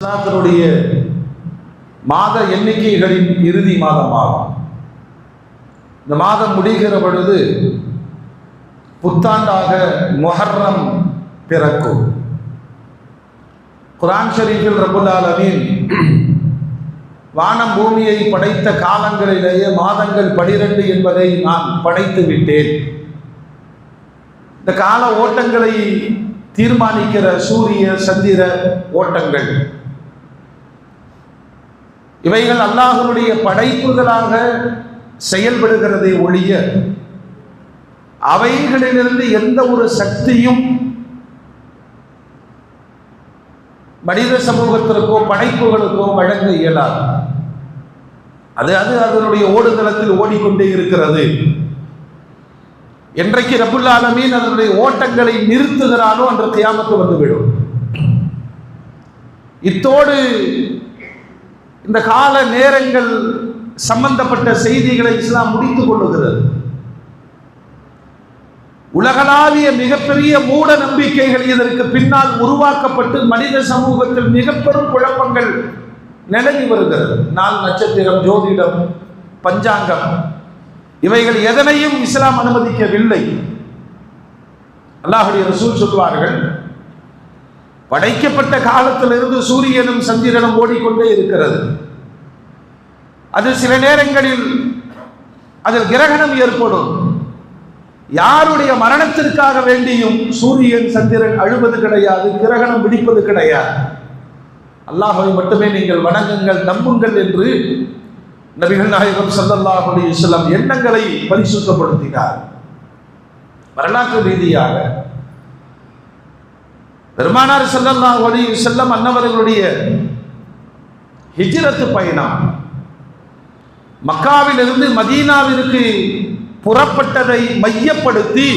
இஸ்லாத்தினுடைய மாத எண்ணிக்கைகளின் இறுதி மாதமாகும். இந்த மாதம் முடிகிற பொழுது புத்தாண்டாக முஹர்ரம் பிறக்கும். குர்ஆன் ஷரீஃபில் ரப்புல் ஆலமீன் வானம் பூமியை படைத்த காலங்களிலேயே மாதங்கள் 12 என்பதை நான் படைத்து விட்டேன். இந்த கால ஓட்டங்களை தீர்மானிக்கிற சூரிய சந்திர ஓட்டங்கள் இவைகள் அல்லாஹ்வுடைய படைப்புகளாக செயல்படுகிறதை ஒழிய அவைகளிலிருந்து எந்த ஒரு சக்தியும் மனித சமூகத்திற்கோ படைப்புகளுக்கோ வழங்க இயலாது. அது அதனுடைய ஓடுதளத்தில் ஓடிக்கொண்டே இருக்கிறது. என்றைக்கு ரப்புல் ஆலமீன் அதனுடைய ஓட்டங்களை நிறுத்துகிறானோ அன்று கியாமத்து வந்துவிடும். இத்தோடு இந்த கால நேரங்கள் சம்பந்தப்பட்ட செய்திகளை இஸ்லாம் முடித்துக் கொள்ளுகிறது. உலகளாவிய மிகப்பெரிய மூட நம்பிக்கைகள் இதற்கு பின்னால் உருவாக்கப்பட்டு மனித சமூகத்தில் மிக பெரும் குழப்பங்கள் நிலவி வருகிறது. நாள், நட்சத்திரம், ஜோதிடம், பஞ்சாங்கம் இவைகள் எதனையும் இஸ்லாம் அனுமதிக்கவில்லை. அல்லாஹ்வுடைய ரசூல் சொல்வார்கள், படைக்கப்பட்ட காலத்திலிருந்து சூரியனும் சந்திரனும் ஓடிக்கொண்டே இருக்கிறது. அது சில நேரங்களில் அதில் கிரகணம் ஏற்படும். யாருடைய மரணத்திற்காக வேண்டியும் சூரியன் சந்திரன் அழுவது கிடையாது, கிரகணம் பிடிப்பது கிடையாது. அல்லாஹ்வை மட்டுமே நீங்கள் வணங்குங்கள், நம்புங்கள் என்று நபிகள் நாயகம் ஸல்லல்லாஹு அலைஹி வஸல்லம் எண்ணங்களை பரிசுத்தப்படுத்தினார். வரலாற்று ரீதியாக பெருமானார் ஸல்லல்லாஹு அலைஹி வஸல்லம் அன்னவர்களுடைய ஹிஜ்ரத் பயணம் மக்காவிலிருந்து மதீனாவிற்கு புறப்பட்டதை மையப்படுத்தி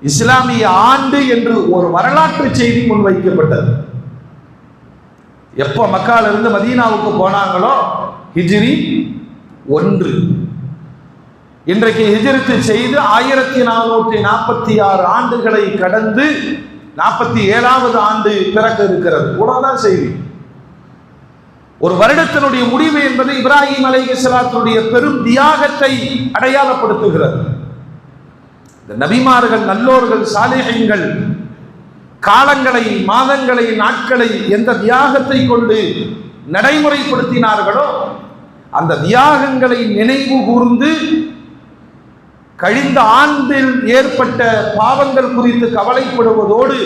இஸ்லாமிய ஆண்டு என்று ஒரு வரலாற்று செய்தி முன்வைக்கப்பட்டது. எப்போ மக்காவிலிருந்து மதீனாவுக்கு போனாங்களோ ஹிஜ்ரி 1. இன்றைக்கு ஹிஜ்ரத் செய்து 1446 ஆண்டுகளை கடந்து 47வது ஆண்டு பிறக்க இருக்கிறது. உடனே செய்தி ஒரு வருடத்தினுடைய முடிவு என்பது இப்ராஹிம் அலைஹிஸ்ஸலாத்துடைய பெரும் தியாகத்தை அடையாளப்படுத்துகிறது. இந்த நபிமார்கள், நல்லோர்கள், சாலிஹீன்கள் காலங்களை, மாதங்களை, நாட்களை எந்த தியாகத்தை கொண்டு நடைமுறைப்படுத்தினார்களோ அந்த தியாகங்களை நினைவு கூர்ந்து கழிந்த ஆண்டில் ஏற்பட்ட பாவங்கள் குறித்து கவலைப்படுவதோடு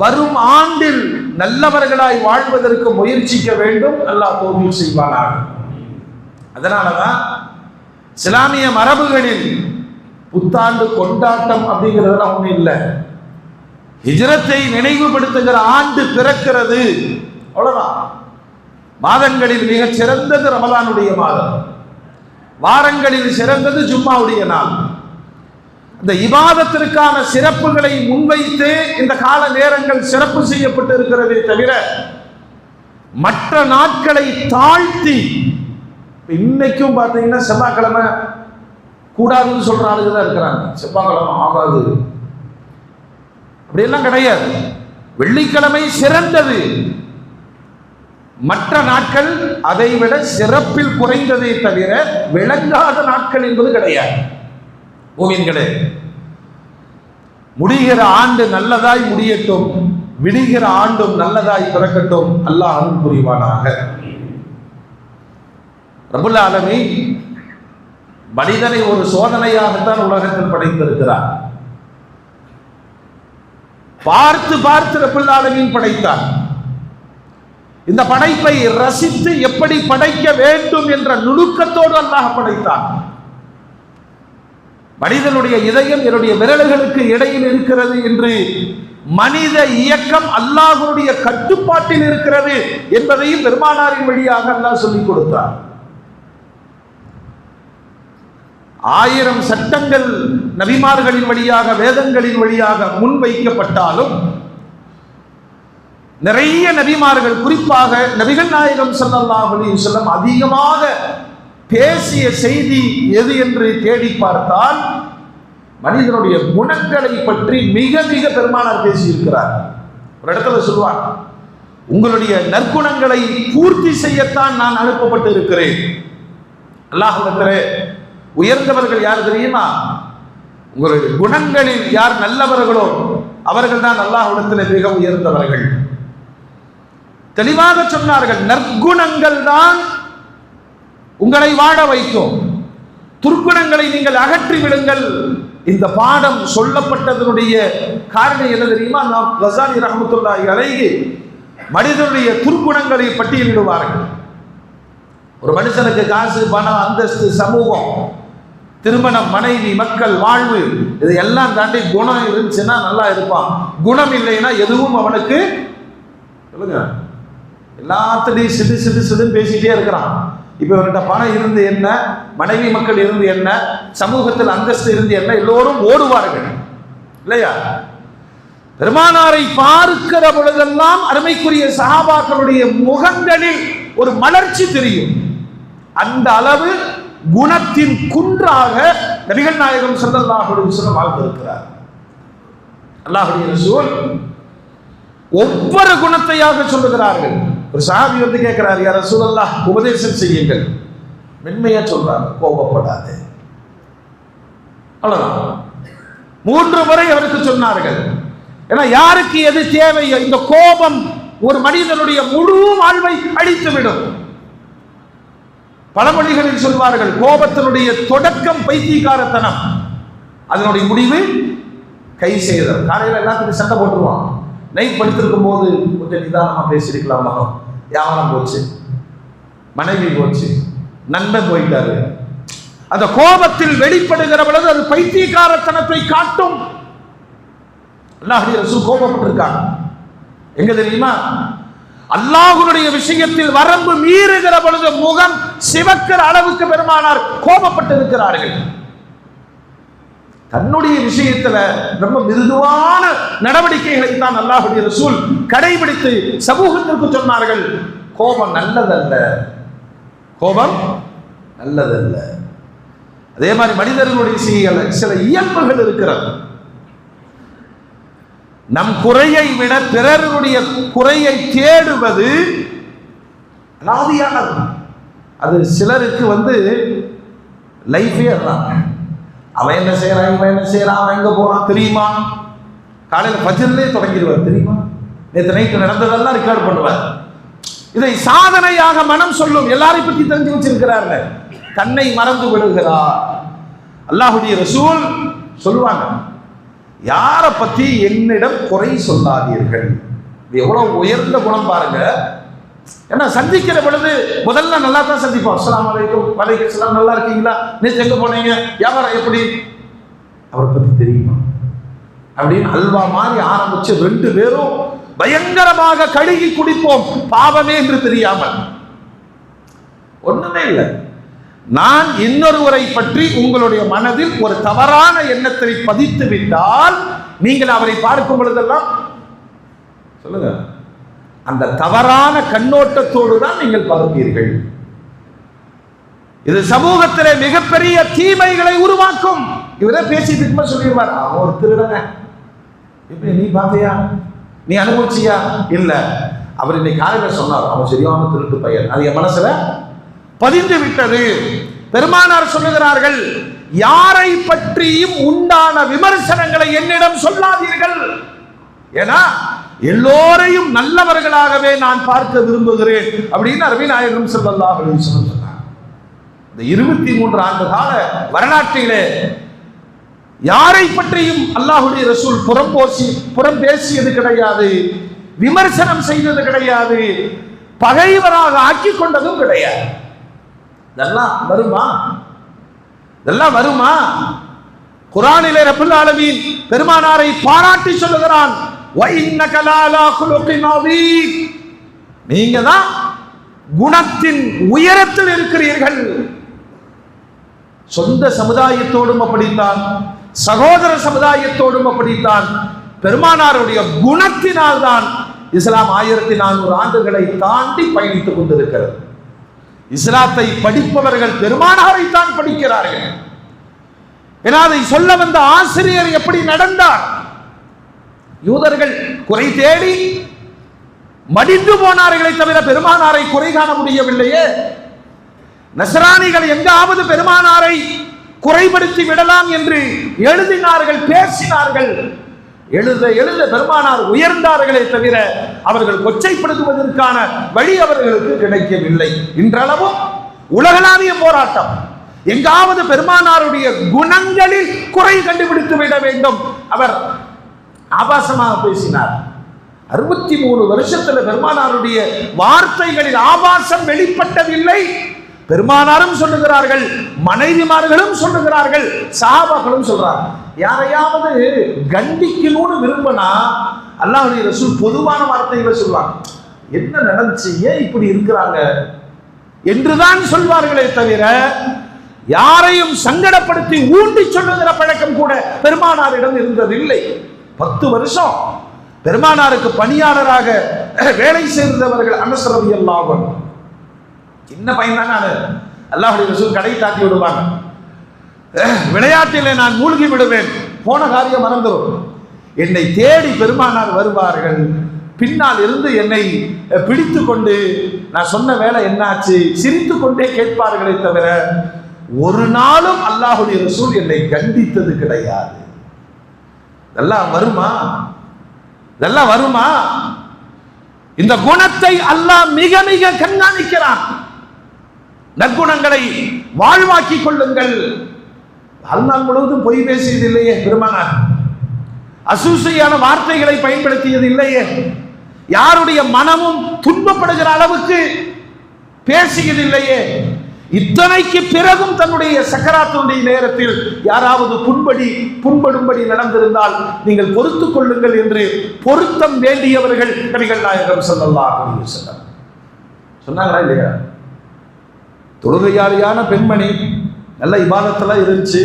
வரும் ஆண்டில் நல்லவர்களாய் வாழ்வதற்கு முயற்சிக்க வேண்டும். அல்லாஹ் தௌஃபீக் செய்வானாக. அதனாலதான் இஸ்லாமிய மரபுகளில் புத்தாண்டு கொண்டாட்டம் அப்படிங்கிறதெல்லாம் ஒன்றும் இல்லை. ஹிஜ்ரத்தை நினைவுபடுத்துகிற ஆண்டு பிறக்கிறது, அவ்வளவுதான். மாதங்களில் மிக சிறந்தது ரமலானுடைய மாதம், வாரங்களில் சிறந்தது ஜும்மாவுடைய நாள். இந்த இபாதத்திற்கான சிறப்புகளை முன்வைத்து இந்த கால நேரங்கள் சிறப்பு செய்யப்பட்டு இருக்கிறதே தவிர மற்ற நாட்களை தாழ்த்தி. இன்னைக்கும் பார்த்தீங்கன்னா செவ்வாய்க்கிழமை கூடாதுன்னு சொல்ற ஆளுங்க தான் இருக்கிறாங்க. செவ்வாய்க்கிழமை ஆகாது அப்படியெல்லாம் கிடையாது. வெள்ளிக்கிழமை சிறந்தது, மற்ற நாட்கள் அதை விட சிறப்பில் குறைந்ததை தவிர விளங்காத நாட்கள் என்பது கிடையாது. மூமின்களே, முடிகிற ஆண்டு நல்லதாய் முடியட்டும், விடுகிற ஆண்டும் நல்லதாய் பிறக்கட்டும். அல்லாஹ் அருள் புரிவானாக. ரப்புல் ஆலமீன் மனிதனை ஒரு சோதனையாகத்தான் உலகத்தில் படைத்திருக்கிறார். பார்த்து பார்த்து ரப்புல் ஆலமீன் படைத்தார். இந்த படைப்பை ரசித்து எப்படி படைக்க வேண்டும் என்ற நுணுக்கத்தோடு அல்லாஹ் படைத்தான். மனிதனுடைய இதயம் என்னுடைய விரல்களுக்கு இடையில் இருக்கிறது என்று மனித இயக்கம் அல்லாஹ்வுடைய கட்டுப்பாட்டில் இருக்கிறது என்பதையும் பெருமானாரின் வழியாக அல்லாஹ் சொல்லிக் கொடுத்தார். 1000 சட்டங்கள் நபிமார்களின் வழியாக, வேதங்களின் வழியாக முன்வைக்கப்பட்டாலும் நிறைய நபிமார்கள், குறிப்பாக நபிகள் நாயகம் ஸல்லல்லாஹு அலைஹி வஸல்லம் அதிகமாக பேசிய செய்தி எது என்று தேடி பார்த்தால் மனிதனுடைய குணங்களை பற்றி மிக மிக பெருமானார் பேசியிருக்கிறார். ஒரு இடத்துல சொல்லுவார், உங்களுடைய நற்குணங்களை பூர்த்தி செய்யத்தான் நான் அனுப்பப்பட்டு இருக்கிறேன். அல்லாஹ்விடத்திலே உயர்ந்தவர்கள் யார் தெரியுமா? உங்களுடைய குணங்களில் யார் நல்லவர்களோ அவர்கள் தான் அல்லாஹ்விடத்திலே மிக உயர்ந்தவர்கள். தெளிவாக சொன்னார்கள், நற்குணங்கள் தான் உங்களை வாழ வைக்கும், துர்க்குணங்களை நீங்கள் அகற்றி விடுங்கள். இந்த பாடம் சொல்லப்பட்டதனுடைய காரணம் என்ன தெரியுமா? நாம் கஸாலி ரஹ்மத்துல்லாஹி அலைஹி மனிதனுடைய துர்க்குணங்களை பட்டியலிடுவார்கள். ஒரு மனுஷனுக்கு காசு, பணம், அந்தஸ்து, சமூகம், திருமணம், மனைவி, மக்கள், வாழ்வு, இது எல்லாம் தாண்டி குணம் இருந்துச்சுன்னா நல்லா இருப்பான். குணம் இல்லைன்னா எதுவும் அவனுக்கு சொல்லுங்க எல்லாத்துலேயும் சிடு சிடு சிடுன்னு பேசிட்டே இருக்கிறான். இப்போ இவர்கிட்ட பணம் இருந்து என்ன, மனைவி மக்கள் இருந்து என்ன, சமூகத்தில் அந்தஸ்து இருந்து என்ன, எல்லோரும் ஓடுவார்கள் இல்லையா? பெருமானாரை பார்க்கிற பொழுதெல்லாம் அருமைக்குரிய சஹாபாக்களுடைய முகங்களில் ஒரு மலர்ச்சி தெரியும். அந்த அளவு குணத்தின் குன்றாக நபிகள் நாயகம் ஸல்லல்லாஹு அலைஹி வஸல்லம் வாழ்ந்திருக்கிறார். அல்லாஹ்வுடைய ரசூல் ஒவ்வொரு குணத்தையாக சொல்லுகிறார்கள். ஒரு சஹாபி வந்து கேட்கிறார், யா ரசூலல்லாஹ் உபதேசம் செய்யுங்கள். மென்மையா சொல்றாங்க, கோபப்படாதே. அவ்வளவுதான். 3 முறை அவருக்கு சொன்னார்கள். ஏன்னா யாருக்கு எது தேவையோ, இந்த கோபம் ஒரு மனிதனுடைய முழு வாழ்வை அழித்துவிடும். பழமொழிகளில் சொல்வார்கள், கோபத்தினுடைய தொடக்கம் பைத்தியக்காரத்தனம், அதனுடைய முடிவு கை செய்தல். காலையில் எல்லாத்துக்கும் சண்டை போட்டுருவான். நைட் படுத்திருக்கும் போது கொஞ்சம் நிதானமா பேசிருக்கலாமா, வியாபாரம் போச்சு, மனைவி போச்சு, நண்பன் போயிட்டாரு. அந்த கோபத்தில் வெளிப்படுகிற பொழுது அது பைத்தியக்காரத்தனத்தை காட்டும். அல்லாஹ்வுடைய ரசூல் கோபப்பட்டிருக்காங்க. எங்க தெரியுமா? அல்லாஹ்வுடைய விஷயத்தில் வரம்பு மீறுகிற பொழுது முகம் சிவக்கிற அளவுக்கு பெருமானார் கோபப்பட்டு இருக்கிறார்கள். தன்னுடைய விஷயத்துல ரொம்ப மிருதுவான நடவடிக்கைகளை தான் அல்லாஹ்வுடைய ரசூல் கடைபிடித்து சமூகத்திற்கு சொன்னார்கள். கோபம் நல்லதல்ல, கோபம் நல்லதல்ல. அதே மாதிரி மனிதர்களுடைய சில இயல்புகள் இருக்கிறது. நம் குறையை விட பிறருடைய குறையை தேடுவது அலாதியானது. அது சிலருக்கு வந்து லைஃபே அதுதான். அவன் என்ன செய்யறான், இவன் என்ன செய்யறான், அவன் எங்க போறான் தெரியுமா? காலையில் ஃபஜ்ர்லே தொடங்கிடுவார் தெரியுமா? நேற்று நைட்டு நடந்ததெல்லாம் ரெக்கார்ட் பண்ணுவார். இதை சாதனையாக மனம் சொல்லும். எல்லாரையும் பற்றி தெரிஞ்சு வச்சிருக்கிறார்கள். தன்னை மறந்து விடுகிறார். அல்லாஹ்வுடைய ரசூல் சொல்லுவாங்க, யாரை பத்தி என்னிடம் குறை சொல்லாதீர்கள். இது எவ்வளவு உயர்ந்த குணம் பாருங்க. ஏன்னா சந்திக்கிற பொழுது முதல்ல நல்லா தான் சந்திப்போம். அஸ்ஸலாமு அலைக்கும், வலைக்கும் ஸலாம், நல்லா இருக்கீங்களா, நேற்று எங்க போனீங்க, வியாபாரம் எப்படி, அவரை பத்தி தெரியுமா அப்படின்னு அல்வா மாதிரி ஆரம்பிச்சு 2 பேரும் பயங்கரமாக கழுகி குடிப்போம், பாவமே என்று தெரியாமல். ஒண்ணுமே இல்லை. நான் இன்னொருவரை பற்றி உங்களுடைய மனதில் ஒரு தவறான எண்ணத்தை பதித்து விட்டால் நீங்கள் அவரை பார்க்கும் பொழுதெல்லாம் சொல்லுங்க, அந்த தவறான கண்ணோட்டத்தோடு தான் நீங்கள் பார்ப்பீர்கள். இது சமூகத்திலே மிகப்பெரிய தீமைகளை உருவாக்கும். இவரே பேசிட்டு சொல்லிடுவார், அவன் ஒரு திருடன, இப்ப நீ பார்த்தியா, நீ அனுபவிச்சியா? இல்ல, அவர் இன்னைக்கு காலையில் சொன்னார், அவன் சரியான திருட்டு பையன். அது என் மனசுல பதிந்து விட்டது. பெருமானார் சொல்லுகிறார்கள், யாரை பற்றியும் உண்டான விமர்சனங்களை என்னிடம் சொல்லாதீர்கள். ஏன்னா எல்லோரையும் நல்லவர்களாகவே நான் பார்க்க விரும்புகிறேன் அப்படின்னு நபிகள் நாயகம் ஸல்லல்லாஹு அலைஹி வஸல்லம் சொன்னார். இந்த 23 ஆண்டு கால வரலாற்றிலே யாரை பற்றியும் அல்லாஹ்வுடைய ரசூல் புறம் பேசியது கிடையாது, விமர்சனம் செய்தது கிடையாது, பகைவராக ஆக்கி கொண்டதும் கிடையாது. இதெல்லாம் வருமா? இதெல்லாம் வருமா? குர்ஆனிலே ரப்பல் ஆலமீன் பெருமானாரை பாராட்டி சொல்லுகிறான், வ இன்னக லஅலா குலுகின் அதீம், நீங்க தான் குணத்தின் உயரத்தில் இருக்கிறீர்கள். சொந்த சமுதாயத்தோடும் அப்படித்தான், சகோதர சமுதாயத்தோடும் அப்படித்தான். பெருமானாருடைய குணத்தினால் தான் இஸ்லாம் 1400 ஆண்டுகளை தாண்டி பயணித்துக் கொண்டிருக்கிறது. இஸ்லாத்தை படிப்பவர்கள் பெருமானாரை தான் படிக்கிறார்கள். ஏன்னா அதை சொல்ல வந்த ஆசிரியர் எப்படி நடந்தார்? யூதர்கள் குறை தேடி மடிந்து போனார்களை தவிர பெருமானாரை குறை காண முடியவில்லையே. நஸ்ரானிகள் எங்காவது பெருமானாரை குறைபடுத்தி விடலாம் என்று எழுதினார்கள், பேசினார்கள். எழுத எழுத பெருமானார் உயர்ந்தார்களே தவிர அவர்கள் கொச்சைப்படுத்துவதற்கான வழி அவர்களுக்கு கிடைக்கவில்லை. இன்றளவும் உலகளாவிய போராட்டம். எங்காவது பெருமானாருடைய குணங்களில் குறை கண்டுபிடித்து விட வேண்டும். அவர் ஆபாசமாக பேசினார். 63 வருஷத்துல பெருமானாருடைய வார்த்தைகளில் ஆபாசம் வெளிப்பட்டதில்லை. பெருமானாரும் சொல்லுகிறார்கள், மனைவிமார்களும் சொல்லுகிறார்கள், சஹாபாக்களும் சொல்றாங்க. யாரையாவது கண்டிக்கணும்னு விரும்பினா அல்லாஹ்வுடைய ரசூல் பொதுவான வார்த்தைகளை சொல்லுவாங்க. என்ன நடந்துச்சு, ஏன் இப்படி இருக்கிறாங்க என்றுதான் சொல்வார்களே தவிர யாரையும் சங்கடப்படுத்தி ஊண்டி சொல்லுகிற பழக்கம் கூட பெருமானாரிடம் இருந்ததில்லை. 10 வருஷம் பெருமானாருக்கு பணியாளராக வேலை செய்தவர்கள் அனஸ் ரலியல்லாஹு அன்ஹு. சின்ன பையன் தானே, அல்லாஹ்வுடைய ரசூல் கடை தாட்டி விடுவாங்க. விளையாட்டிலே நான் மூழ்கி விடுவேன், போன காரியம் மறந்துடும். என்னை தேடி பெருமானார் வருவார்கள். பின்னால் இருந்து என்னை பிடித்து கொண்டு நான் சொன்ன வேலை என்னாச்சு சிரித்து கொண்டே கேட்பார்களே தவிர ஒரு நாளும் அல்லாஹ்வுடைய ரசூல் என்னை கண்டித்தது கிடையாது. இதெல்லாம் வருமா? இதெல்லாம் வருமா? இந்த குணத்தை அல்லாஹ் மிக மிக கண்காணிக்கிறான். நற்குணங்களை வாழ்வாக்கி கொள்ளுங்கள். வாழ்நாள் முழுவதும் பொய் பேசியது இல்லையே பெருமானார். அசூசையான வார்த்தைகளை பயன்படுத்தியது இல்லையே. யாருடைய மனமும் துன்பப்படுகிற அளவுக்கு பேசியது இல்லையே. இத்தனைக்கு பிறகும் தன்னுடைய சக்கராத்துடைய நேரத்தில் யாராவது புண்படும்படி நடந்திருந்தால் நீங்கள் பொறுத்துக் கொள்ளுங்கள் என்று பொருத்தம் வேண்டியவர்கள் நபிகள் நாயகம் ஸல்லல்லாஹு அலைஹி வஸல்லம் சொன்னாங்களா இல்லையா? தொழுகையாளியான பெண்மணி நல்ல இபாதத்தெல்லாம் இருந்துச்சு.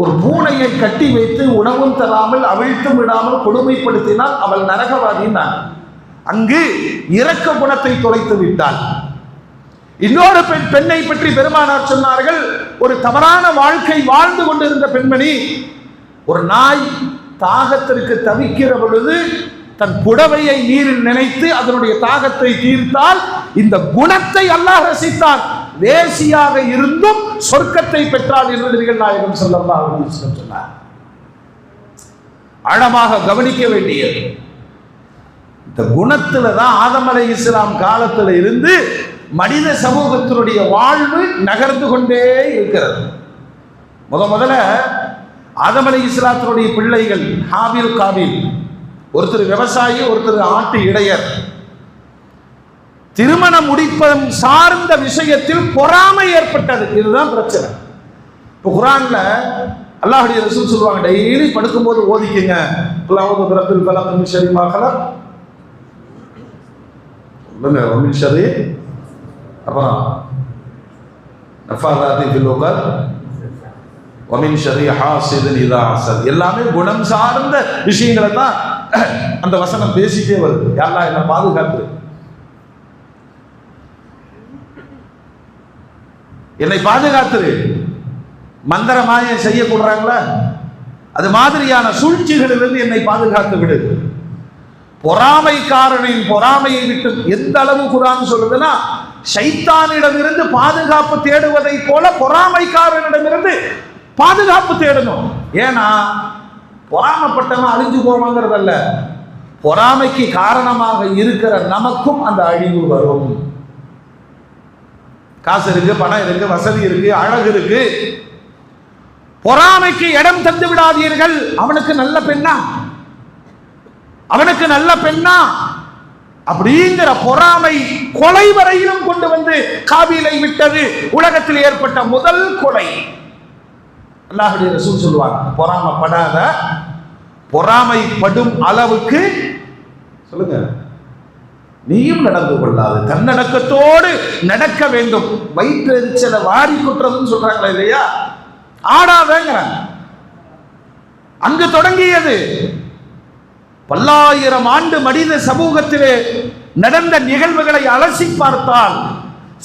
ஒரு பூனையை கட்டி வைத்து உணவும் தராமல் அவிழ்த்தும் விடாமல் கொடுமைப்படுத்தினால் அவள் நரகவாதினான். அங்கு இரக்க குணத்தை தொலைத்து விட்டாள். இன்னொரு பெண்ணை பற்றி பெருமானார் சொன்னார்கள், ஒரு தவறான வாழ்க்கை வாழ்ந்து கொண்டிருந்த பெண்மணி, ஒரு நாய் தாகத்திற்கு தவிக்கிற பொழுது தன் புடவையை நீரில் நினைத்து அதனுடைய தாகத்தை தீர்த்தால் இந்த குணத்தை அல்லாஹ் ரசித்தான். வேசியாக இருந்தும் சொர்க்கத்தை பெற்றால் என்று நபிகள் நாயகம் ஸல்லல்லாஹு அலைஹி வஸல்லம் சொன்னார். ஆழமாக கவனிக்க வேண்டியது இந்த குணத்துல தான் ஆதம் அலைஹிஸ்ஸலாம் காலத்துல இருந்து மனித சமூகத்தினுடைய வாழ்வு நகர்ந்து கொண்டே இருக்கிறது. முதல்ல ஆதம் அலைஹிஸ்ஸலாத்தினுடைய பிள்ளைகள் ஹாபில் காபில், ஒருத்தர் விவசாயி, ஒருத்தர் ஆட்டு இடையர். திருமணம் முடிப்பதும் சார்ந்த விஷயத்தில் பொறாமை ஏற்பட்டது. இதுதான் பிரச்சனை. இப்போ குர்ஆன்ல அல்லாஹ்வுடைய ரசூல் சொல்லுவாங்க, டெய்லி படுக்கும்போது ஓதிக்குங்க, அல்லாஹு ரப்பில் ஃபலக் மின் ஷர்ரி மா ஹலக், மின் ஷர்ரி, அப்புறம் நஃபாதாத்தி ஃபில் உகத், வமின் ஷர்ரி ஹாசிதின் இதா ஹஸத். எல்லாமே குணம் சார்ந்த விஷயங்களை தான் அந்த வசனம் பேசிட்டே வருது. யா அல்லாஹ் என்ன பாதுகாத்து, என்னை பாதுகாத்துரு. மந்திர மாயம் செய்ய கூடுறாங்களா, அது மாதிரியான சூழ்ச்சிகளிலிருந்து என்னை பாதுகாத்து விடு. பொறாமைக்காரனின் பொறாமையை விட்டு எந்த அளவு குர்ஆன் சொல்லுதுன்னா, ஷைத்தானிடமிருந்து பாதுகாப்பு தேடுவதை போல பொறாமைக்காரனிடமிருந்து பாதுகாப்பு தேடணும். ஏன்னா பொறாமைப்பட்டவன் அழிஞ்சு போவாங்கிறதல்ல, பொறாமைக்கு காரணமாக இருக்கிற நமக்கும் அந்த அழிவு வரும். காசு இருக்கு, பணம் இருக்கு, வசதி இருக்கு, அழகு இருக்கு, பொறாமைக்கு இடம் தந்து விடாதீர்கள். அவனுக்கு நல்ல பெண்ணா, அவனுக்கு நல்ல பெண்ணா அப்படிங்கிற பொறாமை கொலை வரையிலும் கொண்டு வந்து காபீலை விட்டது. உலகத்தில் ஏற்பட்ட முதல் கொலை. அல்லாஹ்வுடைய ரசூல் சொல்லுவாங்க, பொறாமைப்படாத, பொறாமைப்படும் அளவுக்கு சொல்லுங்க நீயும் நடந்து கொள்ளாது, தன்னடக்கத்தோடு நடக்க வேண்டும். வயிற்றெரிச்சலை வாரி குற்றதுன்னு சொல்றாங்களா இல்லையா? ஆடாதங்க. அங்கு தொடங்கியது. பல்லாயிரம் ஆண்டு மனித சமூகத்திலே நடந்த நிகழ்வுகளை அலசி பார்த்தால்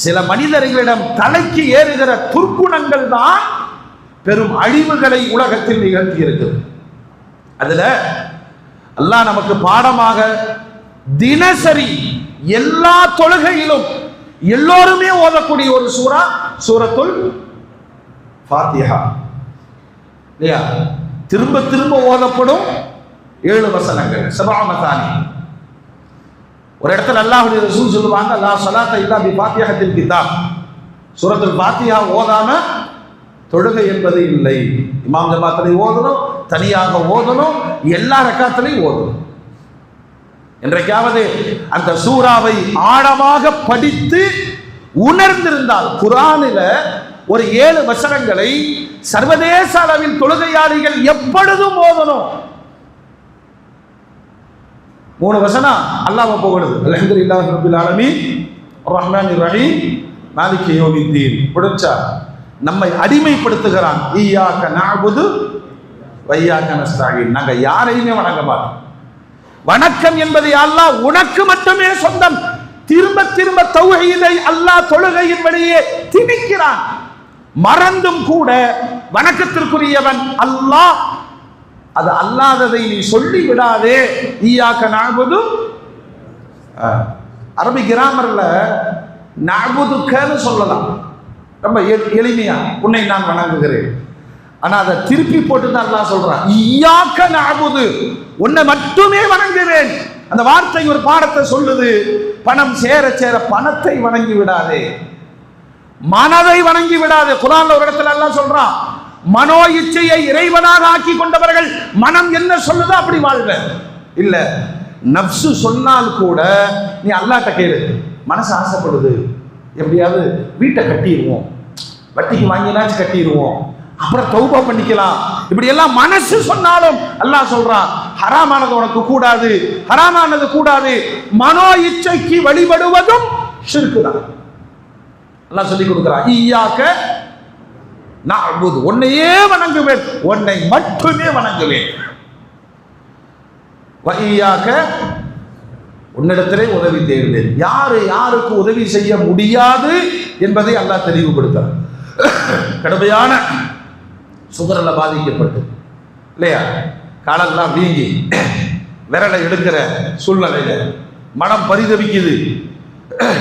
சில மனிதர்களிடம் தலைக்கு ஏறுகிற துர்க்குணங்கள் தான் பெரும் அழிவுகளை உலகத்தில் நிகழ்த்தி இருக்கிறது. அதுல அல்லாஹ் நமக்கு பாடமாக தினசரி எல்லா தொழுகையிலும் எல்லோருமே ஓதக்கூடிய ஒரு சூரா சூரத்துல் ஃபாத்திஹா. இல்லையா? திரும்ப திரும்ப ஓதப்படும் 7 வசனங்கள், சபஅமதானி. ஒரு இடத்துல அல்லாஹ்வுடைய ரசூல் சொல்லுவாங்க, லா ஸலாத்த இல்லா பி ஃபாத்திஹத்தில் கிதாப். சூரத்துல் ஃபாத்திஹா ஓதாம தொழுகை என்பது இல்லை. இமாம் ஜமாத்திலே ஓதணும், தனியாக ஓதணும், எல்லா ரக்காத்திலையும் ஓதணும். என்றைக்காவது அந்த சூறாவை ஆழமாக படித்து உணர்ந்திருந்தால், குர்ஆனில ஒரு 7 வசனங்களை சர்வதேச அளவில் தொழுகையாளிகள் எப்பொழுதும் ஓதணும். 3 வசனம் அல்லாஹ் புகழுது, அல்ஹம்துலில்லாஹி ரப்பில் ஆலமீன் அர்ரஹ்மானிர் ரஹீம் மாலிகி யௌமித்தீன். புடிச்சா நம்மை அடிமைப்படுத்துகிறான். ஈயாக்க நஅபுது வ ஈயாக்க நஸ்தஈன். நாங்க யாரையுமே வணங்க மாட்டோம். வணக்கம் என்பது அல்லாஹ் உனக்கு மட்டுமே சொந்தம். திரும்ப திரும்ப தௌஹீதை அல்லாஹ் தொழுகையின் வழியே திணிக்கிறான். மறந்தும் கூட வணக்கத்திற்குரியவன் அல்லாஹ். அது அல்லாததை நீ சொல்லி விடாதே. ஈயாக்க நஅபுது, அரபி கிராமர்ல நஅபுதுக்கன்னு சொல்லலாம், ரொம்ப எளிமையா, உன்னை நான் வணங்குகிறேன். ஆனா அதை திருப்பி போட்டு தான் அல்லாஹ் சொல்றான், ஈயாக்க நஅபுது, உன்னை மட்டுமே வணங்குவேன். அந்த வார்த்தை ஒரு பாடத்தை சொல்லுது. பணம் சேர சேர பணத்தை வணங்கி விடாதே, மனதை வணங்கி விடாதே. குர்ஆன்ல ஒரு இடத்துல அல்லாஹ் சொல்றான், மனோ இச்சையை இறைவனாக ஆக்கி கொண்டவர்கள் மனம் என்ன சொல்லுதோ அப்படி வாழ்வ. இல்ல, நப்சு சொன்னால் கூட நீ அல்லாஹ்ட்ட கேளு. மனசு ஆசைப்படுது, எப்படியாவது வீட்டை கட்டிடுவோம், வட்டிக்கு வாங்கினாச்சு கட்டிடுவோம், அப்புறம் தௌபா பண்ணிக்கலாம், இப்படி எல்லாம் மனசு சொன்னாலும் அல்லாஹ் சொல்றான், ஹராமானது உனக்கு கூடாது, ஹராமானது கூடாது. மனோ இச்சைக்கு வழிபடுவதும் ஷிர்க் தான். அல்லாஹ் சொல்லி கொடுக்கிறான், ஈயாக்க நஅபுது, உன்னையே வணங்குவேன், உன்னை மட்டுமே வணங்குவேன். வ ஈயாக்க, உன்னிடத்திலே உதவி தேடுவேன். யாரு யாருக்கு உதவி செய்ய முடியாது என்பதை அல்லாஹ் தெளிவுபடுத்தார். கடுமையான சுகரில் பாதிக்கப்பட்டு, இல்லையா, காலெல்லாம் வீங்கி விரலை எடுக்கிற சூழ்நிலையில மனம் பரிதவிக்குது.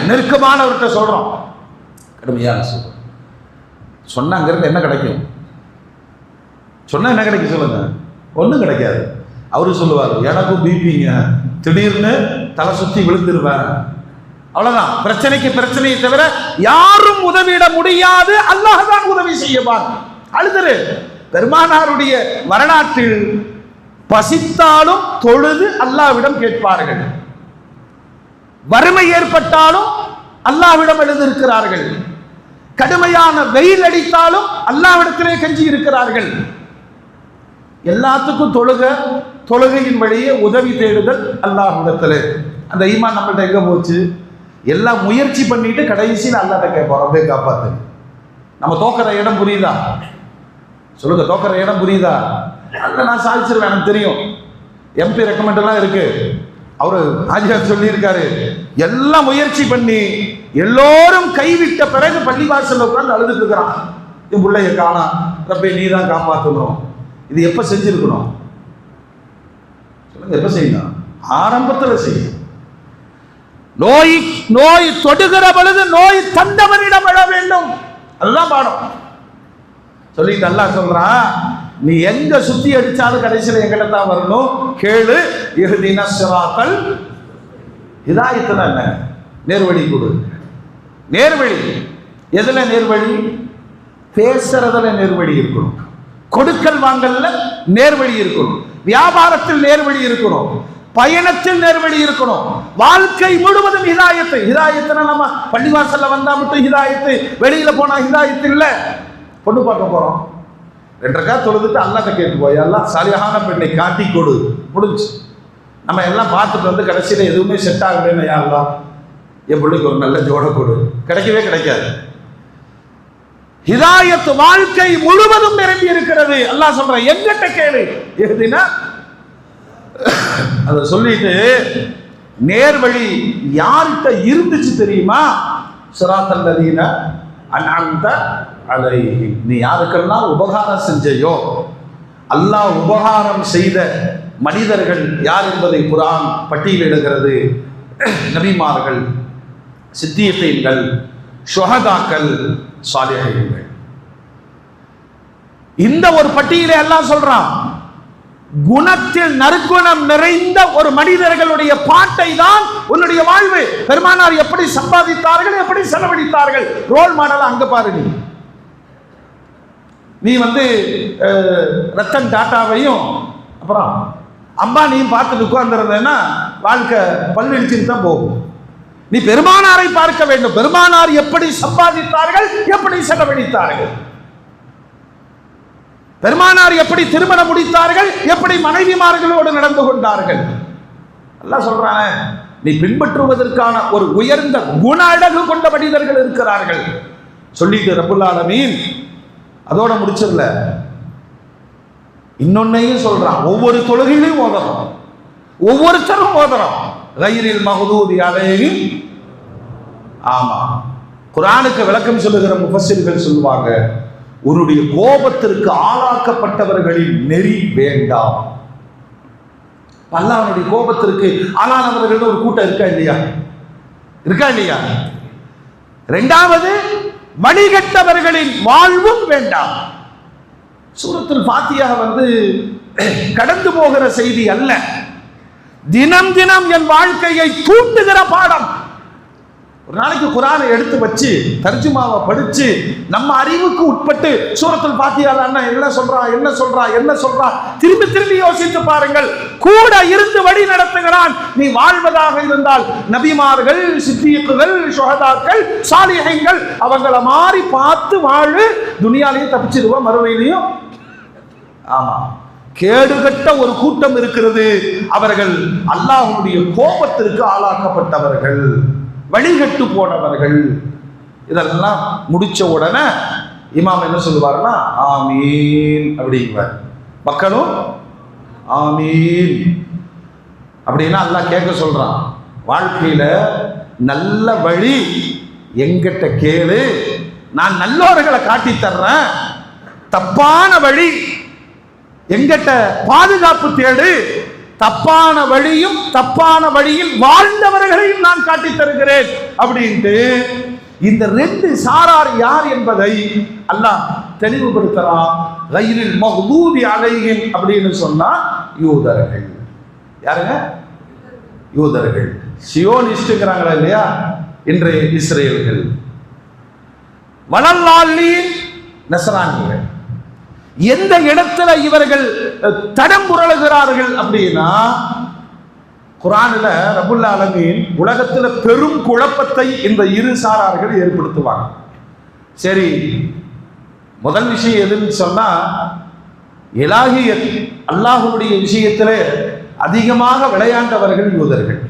நெருக்கமானவர்கிட்ட சொல்றோம், கடுமையான சுகர். சொன்ன அங்கிருந்து என்ன கிடைக்கும்? சொன்ன என்ன கிடைக்கும் சொல்லுங்க? ஒன்றும் கிடைக்காது. அவரு சொல்லுவார், எனக்கும் பிபிங்க, திடீர்னு தலை சுத்தி விழுந்துருவேன், அவ்வளவுதான். பிரச்சனைக்கு பிரச்சனையை தவிர யாரும் உதவிட முடியாது, அல்லாஹ் தான் உதவி செய்யவான். அழுதுரு. பெருமானாருடைய வரலாற்றில் பசித்தாலும் தொழுது அல்லாஹ்விடம் கேட்பார்கள், வறுமை ஏற்பட்டாலும் அல்லாஹ்விடம் எழுதியிருக்கிறார்கள், கடுமையான வெயில் அடித்தாலும் அல்லாஹ்விடத்திலே கெஞ்சி இருக்கிறார்கள். எல்லாத்துக்கும் தொழுகையின் வழியே உதவி தேடுதல் அல்லாஹ்விடத்திலே. அந்த ஈமான் நம்மள்ட்ட எங்க போச்சு? எல்லாம் முயற்சி பண்ணிட்டு கடைசியில் அல்லாஹ்ட்ட கேட்போம், அப்படியே காப்பாத்து. நம்ம தோக்கிற இடம் புரியுதா? சொல்லுங்க, தோக்கிற இடம் புரியுதா? அல்ல, நான் சாதிச்சிருவேன், எனக்கு தெரியும். எம்பி ரெக்கமெண்ட் எல்லாம் இருக்கு. அவரு ஆஜியார் சொல்லியிருக்காரு, எல்லாம் முயற்சி பண்ணி எல்லோரும் கைவிட்ட பிறகு பள்ளிவாசல் உட்கார்ந்து அழுதுட்டு இருக்கிறான், என் பிள்ளைய காணா, ரப்பே நீ தான் காப்பாற்றணும். இது எப்ப செஞ்சிருக்கணும் சொல்லுங்க? எப்ப செய்யணும்? ஆரம்பத்தில் செய்யும். நோய் தொடுகிற பொழுது நோய் தந்தவனிடம் விட வேண்டும். அதுதான் பாடம். சொல்லிட்டு அல்லாஹ் சொல்றான், நீ எங்க சுத்தி அடிச்சாலும் கடைசியில் எங்கிட்ட தான் வரணும், கேளு. இஹ்தின ஸிராத்தல், ஹிதாயத்துல என்ன? நேர்வழி கொடு. நேர்வழி எதுல நேர்வழி? பேசுறதுல நேர்வழி இருக்கணும், கொடுக்கல் வாங்கல்ல நேர்வழி இருக்கணும், வியாபாரத்தில் நேர்வழி இருக்கணும், பயணத்தில் நேர்வழி இருக்கணும், வாழ்க்கை முழுவதும் ஹிதாயத்து. ஹிதாயத்துனா நம்ம பள்ளிவாசல்ல வந்தா மட்டும் ஹிதாயத்து, வெளியில போனா ஹிதாயத்து இல்ல. பொண்ணு பார்க்க போறோம், 2 ரக்காத் தொழுதுட்டு அல்லாஹ்ட்ட கேட்டு போய், அல்லாஹ் சாலிஹான பெண்ணை காட்டி கொடு, முடிஞ்சு. நம்ம எல்லாம் பார்த்துட்டு வந்து கடைசியில் எதுவுமே செட் ஆகலைன்னு, யா அல்லாஹ் என் பிள்ளைக்கு ஒரு நல்ல ஜோட கொடு, கிடைக்கவே கிடைக்காது. ஹிதாயத் வாழ்க்கை முழுவதும் நிரம்பி இருக்கிறது. அல்லாஹ் சொல்ற, எங்கிட்ட கேளு. எதுனா அதை சொல்லிட்டு, நேர்வழி யார்கிட்ட இருந்துச்சு தெரியுமா? ஸிராத்தல் லதீன அன்அம்த அலைஹிம், நீ யாருக்கெல்லாம் உபகாரம் செஞ்சையோ, அல்லாஹ் உபகாரம் செய்த மனிதர்கள் யார் என்பதை குர்ஆன் பட்டியலிடுகிறது. நபிமார்கள், சித்தியீன்கள், ஷுஹதாக்கள், சாலிஹீன்கள். இந்த ஒரு பட்டியலை எல்லாம் சொல்றான். குணத்தில் நற்குணம் நிறைந்த ஒரு மனிதர்களுடைய பாட்டை தான் உன்னுடைய வாழ்வு. பெருமானார் எப்படி சம்பாதித்தார்கள், எப்படி செலவழித்தார்கள், ரோல் மாடல் அங்க பாருங்க. நீ ரத்தன் டாட்டாவையும் அப்புறம் அம்பானியும் பார்த்துட்டு உட்கார்ந்துருந்தேன்னா வாழ்க்கை பல்லிடிச்சுட்டு தான் போகும். நீ பெருமானாரை பார்க்க வேண்டும். பெருமானார் எப்படி சம்பாதித்தார்கள், எப்படி செலவழித்தார்கள், பெருமானார் எப்படி திருமணம் முடித்தார்கள், எப்படி மனைவிமார்களோடு நடந்து கொண்டார்கள். அல்லாஹ் சொல்றானே, நீ பின்பற்றுவதற்கான ஒரு உயர்ந்த குண அழகு கொண்ட மனிதர்கள் இருக்கிறார்கள் சொல்லிட்டு ரப்புல் ஆலமீன் அதோட முடிச்சிடல, இன்னொன்னையும் சொல்றான். ஒவ்வொரு தொழுகையிலையும் ஓதுறோம், ஒவ்வொருத்தரும் ஓதுறோம். கைரில் மஹ்தூதி அலைஹிம். ஆமா, குர்ஆனுக்கு விளக்கம் சொல்லுகிற முஃபஸ்ஸிர்கள் சொல்லுவாங்க, உன்னுடைய கோபத்திற்கு ஆளாக்கப்பட்டவர்களின் நெறி வேண்டாம். அல்லாஹ்வுடைய கோபத்திற்கு ஆளானவர்கள் ஒரு கூட்டம் இருக்கா இல்லையா? இருக்கா இல்லையா? இரண்டாவது, வழிகட்டவர்களின் வாழ்வும் வேண்டாம். சூரத்துல் ஃபாத்திஹா கடந்து போகிற செய்தி அல்ல, தினம் தினம் என் வாழ்க்கையை தூண்டுகிற பாடம். ஒரு நாளைக்கு குர்ஆனை எடுத்து வச்சு தர்ஜுமாவை படிச்சு நம்ம அறிவுக்கு உட்பட்டு சூரத்துல் ஃபாத்திஹா என்ன சொல்றா திரும்பி திரும்பி யோசித்து பாருங்கள். கூட இருந்து வழி நடத்துகிறான். நீ வாழ்வதாக இருந்தால் நபிமார்கள், சித்தியீன்கள், ஷுஹதாக்கள், சாலிஹீன்கள் அவங்கள மாதிரி பார்த்து வாழு. துனியாலையும் தப்பிச்சிருவா, மறுமையிலையும். ஆமா, கேடுகட்ட ஒரு கூட்டம் இருக்கிறது. அவர்கள் அல்லாஹ்வுடைய கோபத்திற்கு ஆளாக்கப்பட்டவர்கள், வழிகட்டு போனவர்கள். இதெல்லாம் முடிச்ச உடனே இமாம் என்ன சொல்லுவாருன்னா, ஆமீன் அப்படிங்குவார். மக்களும் ஆமீன் அப்படின்னா அல்லாஹ் கேட்க சொல்றான். வாழ்க்கையில நல்ல வழி எங்கிட்ட கேளு, நான் நல்லவர்களை காட்டி தர்றேன். தப்பான வழி எங்கிட்ட பாதுகாப்பு தேடு. தப்பான வழியும் தப்பான வழியில் வாழ்ந்தவர்களையும் நான் காட்டி தருகிறேன் அப்படின்ட்டு இந்த ரெண்டு சாரார் யார் என்பதை அல்லாஹ் தெளிவுபடுத்தலாம். கைரில் மஹ்தூதி அலைஹிம் அப்படின்னு சொன்னா யூதர்கள். யாருங்க? யூதர்கள். சியோனிஸ்ட்ங்கிறாங்களா இல்லையா இன்றைய இஸ்ரேல்கள். வலல்லாலீன் நஸ்ரானிகள். எந்த இடத்துல இவர்கள் தடம் புரளுகிறார்கள் அப்படின்னா, குர்ஆன்ல ரப்புல் ஆலமீன் உலகத்துல பெரும் குழப்பத்தை இந்த இரு சாரார்கள் ஏற்படுத்துவாங்க. சரி, முதல் விஷயம் எதுன்னு சொன்னா, இலாஹியத் அல்லாஹ்வுடைய விஷயத்திலே அதிகமாக விளையாண்டவர்கள் யூதர்கள்.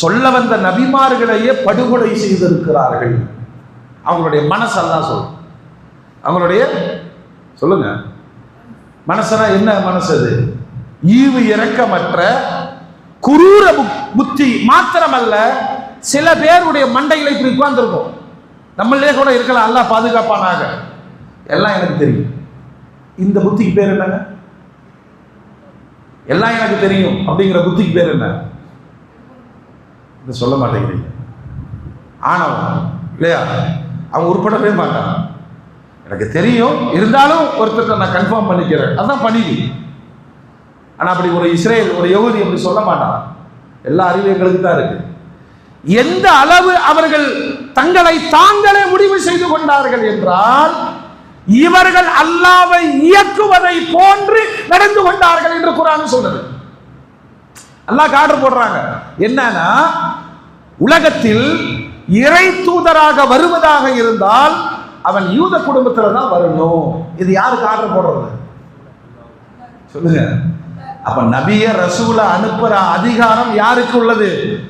சொல்ல வந்த நபிமார்களையே படுகொலை செய்திருக்கிறார்கள். அவங்களுடைய மனசு அல்லாஹ் சொல்லும். அவங்களுடைய சொல்லுங்க மனசனா என்ன மனசு? அது ஈவு இரக்கமற்ற குரூர புத்தி மாத்திரமல்ல, சில பேருடைய மண்டைகளை இப்படி உட்கார்ந்துருக்கும். நம்மளே கூட இருக்கலாம், அல்லாஹ் பாதுகாப்பானாக. எல்லாம் எனக்கு தெரியும். இந்த புத்திக்கு பேர் என்னங்க? எல்லாம் எனக்கு தெரியும் அப்படிங்கிற புத்திக்கு பேர் என்ன? சொல்ல மாட்டேங்கிறீங்க. ஆணவம் இல்லையா? அவங்க உட்படவே மாட்டாங்க. எனக்கு தெரியும், இருந்தாலும் ஒருத்தர் நான் கன்ஃபார்ம் பண்ணிக்கிறேன், அதான் பணிவு. ஆனா அப்படி ஒரு இஸ்ரேல், ஒரு யகூதி அப்படி சொல்ல மாட்டான். எல்லா அறிவும் எங்களுக்கு தான் இருக்கு. எந்த அளவு அவர்கள் தங்களை தாங்களே முடிவு செய்து கொண்டார்கள் என்றால், இவர்கள் அல்லாஹ்வை இயக்குவதை போன்று நடந்து கொண்டார்கள் என்று குர்ஆன் சொல்றது. அல்லாஹ் ஆர்டர் போடுறாங்க. என்னன்னா, உலகத்தில் இறை தூதராக வருவதாக இருந்தால் அவன் யூத குடும்பத்துல தான் வரணும். இது யாருக்கு ஆர்டர் போடுறது? சொல்லுங்க. அப்ப நபிய ரசூல அனுப்புற அதிகாரம் யாருக்கு உள்ளது?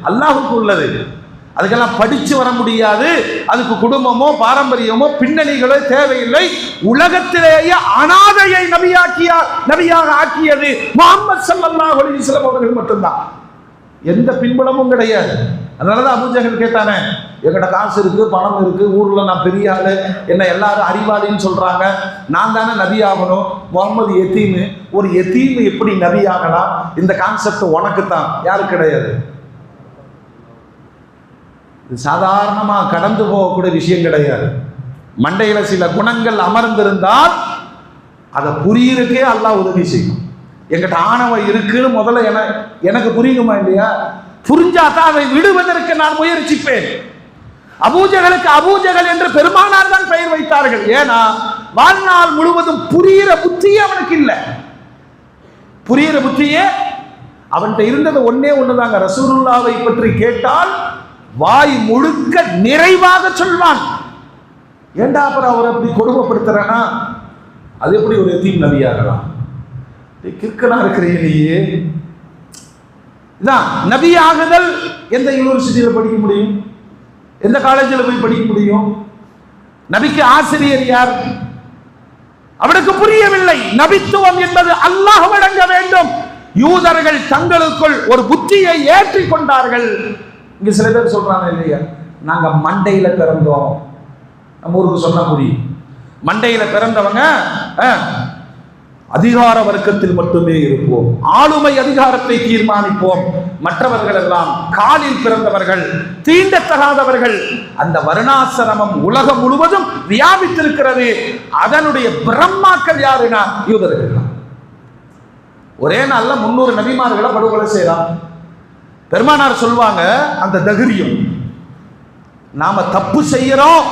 அல்லாஹ்வுக்கு உள்ளது. அதுக்கெல்லாம் படிச்சு வர முடியாது. அதுக்கு குடும்பமோ பாரம்பரியமோ பின்னணிகளோ தேவையில்லை. உலகத்திலேயே அனாதையை நபியாக ஆக்கியது முஹம்மது ஸல்லல்லாஹு அலைஹி வஸல்லம் அவர்கள் மட்டும்தான். எந்த பின்புலமும் கிடையாது. அதனாலதான் அபூஜஹல் கேட்டானே, எங்கிட்ட காசு இருக்கு, பணம் இருக்கு, ஊர்ல நான் பெரிய ஆளு, என்ன எல்லாரும் அறிவாளின்னு சொல்றாங்க, நான் தானே நபி ஆகணும், முகமது எத்தீமு, ஒரு எத்தீமு எப்படி நபி ஆகலாம்? இந்த கான்செப்ட் உனக்கு தான், யாருக்கு கிடையாது. இது சாதாரணமா கடந்து போகக்கூடிய விஷயம் கிடையாது. மண்டையில சில குணங்கள் அமர்ந்திருந்தால் அதை புரியறதுக்கே அல்லாஹ் உதவி செய்யும். எங்கிட்ட ஆணவம் இருக்குன்னு முதல்ல எனக்கு புரியணுமா இல்லையா? புரிஞ்சாதான் அதை விடுவதற்கு நான் முயற்சிப்பேன். அபூஜகளுக்கு அபூஜகள் என்று பெருமானார் தான் பெயர் வைத்தார்கள். ஏன்னா வாழ்நாள் முழுவதும் புரிகிற புத்தியே அவனுக்கு இல்லை. புரிகிற புத்தியே அவன்கிட்ட இருந்தது ஒன்னே ஒண்ணுதாங்க, ரசூலுல்லாவை பற்றி கேட்டால் வாய் முழுக்க நிறைவாக சொல்வான். ஏண்டா அப்புறம் அவரை அப்படி கொடுமைப்படுத்துறானா? அது எப்படி ஒரு எத்தீம் நபியாகலாம்? கிற்கனா இருக்கிறீங்களே. இதான் நபியாகுதல். எந்த யூனிவர்சிட்டியில் படிக்க முடியும்? எந்த காலேஜில் போய் படிக்க முடியும்? நபிக்கு ஆசிரியர் யார்? அவனுக்கு புரியவில்லை. நபித்துவம் என்பது அல்லாஹ் வழங்க வேண்டும். யூதர்கள் தங்களுக்குள் ஒரு புத்தியை ஏற்றி கொண்டார்கள். இங்க சில பேர் சொல்றாங்க இல்லையா, நாங்க மண்டையில பிறந்தோம். நம்ம ஊருக்கு சொன்னா புரியும். மண்டையில பிறந்தவங்க அதிகார வர்க்கத்தில் மட்டுமே இருப்போம், ஆளுமை அதிகாரத்தை தீர்மானிப்போம், மற்றவர்கள் எல்லாம் காலில் பிறந்தவர்கள், தீண்டத்தகாதவர்கள். அந்த வருணாசிரமம் உலகம் முழுவதும் வியாபித்திருக்கிறது. அதனுடைய பிரம்மாக்கள் யாருன்னா யூதர்கள். ஒரே நாள்ல 300 நபிமார்களை படுகொலை செய்யலாம். பெருமானார் சொல்வாங்க, அந்த தைரியம், நாம தப்பு செய்யறோம்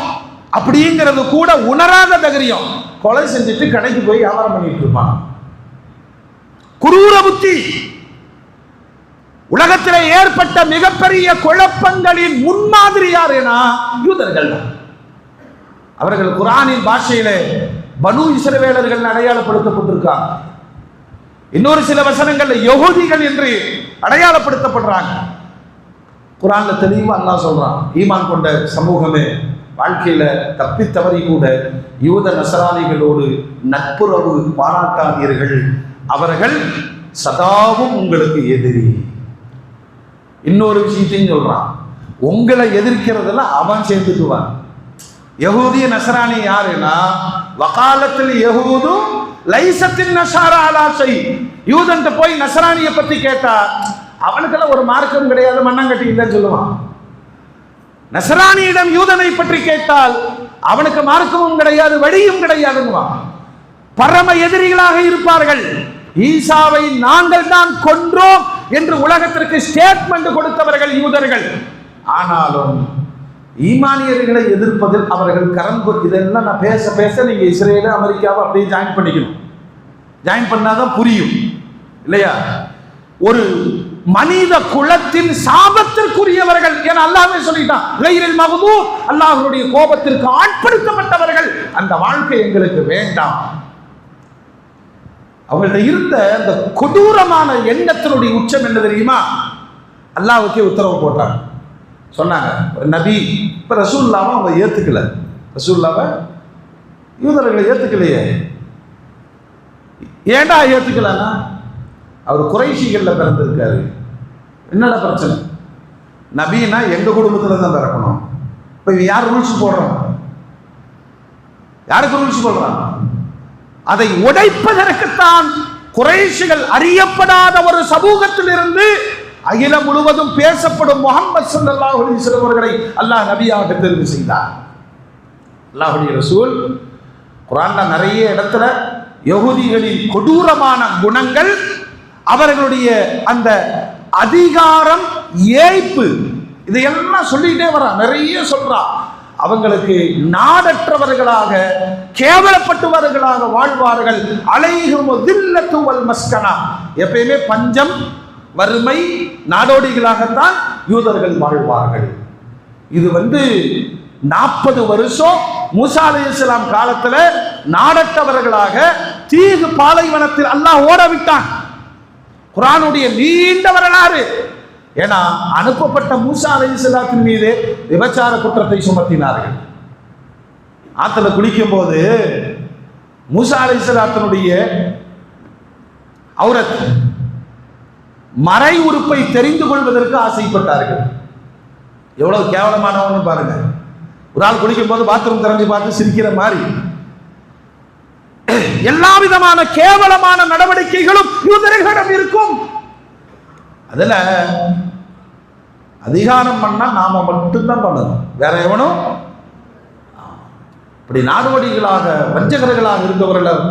அப்படிங்கிறது கூட உணராத தைரியம். கொலை செஞ்சுட்டு கடைக்கு போய் வியாபாரம் பண்ணிட்டு இருப்பான். குரூர புத்தி. உலகத்தில் ஏற்பட்ட மிகப்பெரிய குழப்பங்களின் முன்மாதிரி யாருன்னா யூதர்கள் தான். அவர்கள் குர்ஆனின் பாஷையிலே பனு இஸ்ரவேலர்கள் அடையாளப்படுத்தப்பட்டிருக்காங்க. இன்னொரு சில வசனங்கள்ல யஹூதிகள் என்று அடையாளப்படுத்தப்படுறாங்க. குர்ஆன்ல தெளிவா அல்லாஹ் சொல்றான், ஈமான் கொண்ட சமூகமே, வாழ்க்கையில தப்பி தவறி கூட யூத நசராணிகளோடு நட்புறவு பாராட்டாதீர்கள், அவர்கள் சதாவும் உங்களுக்கு எதிரி. இன்னொரு விஷயத்தையும் சொல்றான், உங்களை எதிர்க்கிறதுல அவன் சேர்ந்துக்குவான். யஹூதிய நசராணி யாருன்னா, வகாலத்தில் யஹூது லைசத்தின் நஸாரா அலா ஷை. யூதன்ட்ட போய் நசராணியை பத்தி கேட்டா அவனுக்கெல்லாம் ஒரு மார்க்கம் கிடையாது, மண்ணாங்கட்டி இல்லைன்னு சொல்லுவான். நசராணியிடம் யூதனை பற்றி கேட்டால் அவனுக்கு மார்க்கமும் கிடையாது, வழியும் கிடையாதுங்குவான். பரம எதிரிகளாக இருப்பார்கள். ஈசாவை நாங்கள் தான் கொன்றோம் என்று உலகத்திற்கு ஸ்டேட்மெண்ட் கொடுத்தவர்கள் யூதர்கள். ஆனாலும் ஈமானியர்களை எதிர்ப்பதில் அவர்கள் கரம்பு. இதெல்லாம் நான் பேச பேச நீங்க இஸ்ரேல் அமெரிக்காவை அப்படியே ஜாயின் பண்ணிக்கணும். ஜாயின் பண்ணாதான் புரியும் இல்லையா? ஒரு மனித குலத்தின் சாபத்திற்குரியவர்கள் என அல்லாஹ்வே சொல்லிட்டான். கைரில் மக்தூப், அல்லாஹ்வுடைய கோபத்திற்கு ஆட்படுத்தப்பட்டவர்கள். அந்த வாழ்க்கை எங்களுக்கு வேண்டாம். அவங்கள்ட்ட இருந்த அந்த கொடூரமான எண்ணத்தினுடைய உச்சம் என்ன தெரியுமா? அல்லாஹ்வுக்கே உத்தரவு போட்டாங்க. சொன்னாங்க, நபி இப்ப ரசூலுல்லாவை அவங்க ஏத்துக்கல. ரசூலுல்லாவை யூதர்களை ஏத்துக்கலையே. ஏண்டா ஏத்துக்கலன்னா, அவர் குறைஷிகள்ல பிறந்திருக்காரு. என்னடா பிரச்சனை? நபினா எங்க குடும்பத்துல தான் பிறக்கணும். இப்ப யார் ரூல்ஸ் போடுறான்? யாருக்கு ரூல்ஸ் போடுறான்? அதை உடைப்பதற்குத்தான் குறைஷிகள் அறியப்படாத ஒரு சமூகத்தில் இருந்து அகிலம் முழுவதும் பேசப்படும் முஹம்மது ஸல்லல்லாஹு அலைஹி வஸல்லம் அவர்களை அல்லாஹ் நபியாக தெரிவு செய்தார். அல்லாஹ்வுடைய ரசூல் குர்ஆன்ல நிறைய இடத்துல யஹூதிகளின் கொடூரமான குணங்கள், அவர்களுடைய அந்த அதிகாரம், ஏய்ப்பு, இதையெல்லாம் சொல்லிட்டே வர நிறைய சொல்றா. அவங்களுக்கு நாடற்றவர்களாக, கேவலப்பட்டவர்களாக வாழ்வார்கள். அலைஹிம் தில்லத்து வல் மஸ்கனா, எப்பயுமே பஞ்சம், வறுமை, நாடோடிகளாகத்தான் யூதர்கள் வாழ்வார்கள். இது 40 வருஷம் மூசா அலைஹிஸ்ஸலாம் காலத்துல நாடற்றவர்களாக தீகு பாலைவனத்தில் அல்லாஹ் ஓட விட்டான். குர்ஆனுடைய நீண்ட வரலாறு. ஏன்னா அனுப்பப்பட்ட மூசா அலைஹிஸ்ஸலாத்தின் மீது விபச்சார குற்றத்தை சுமத்தினார்கள். ஆத்துல குளிக்கும் போது மூசா அலைஹிஸ்ஸலாத்தினுடைய அவுரத் மறை உறுப்பை தெரிந்து கொள்வதற்கு ஆசைப்பட்டார்கள். எவ்வளவு கேவலமானவன்னு பாருங்க. ஒரு ஆள் குளிக்கும் போது பாத்ரூம் திறந்து பார்த்து சிரிக்கிற மாதிரி. எல்லா விதமான கேவலமான நடவடிக்கைகளும் யூதர்களிடம் இருக்கும். அதுல அதிகாரம் பண்ணா நாம மட்டும்தான் பண்ணணும், வேற எவனும். இப்படி நாடோடிகளாக வஞ்சகர்களாக இருந்தவர்கள்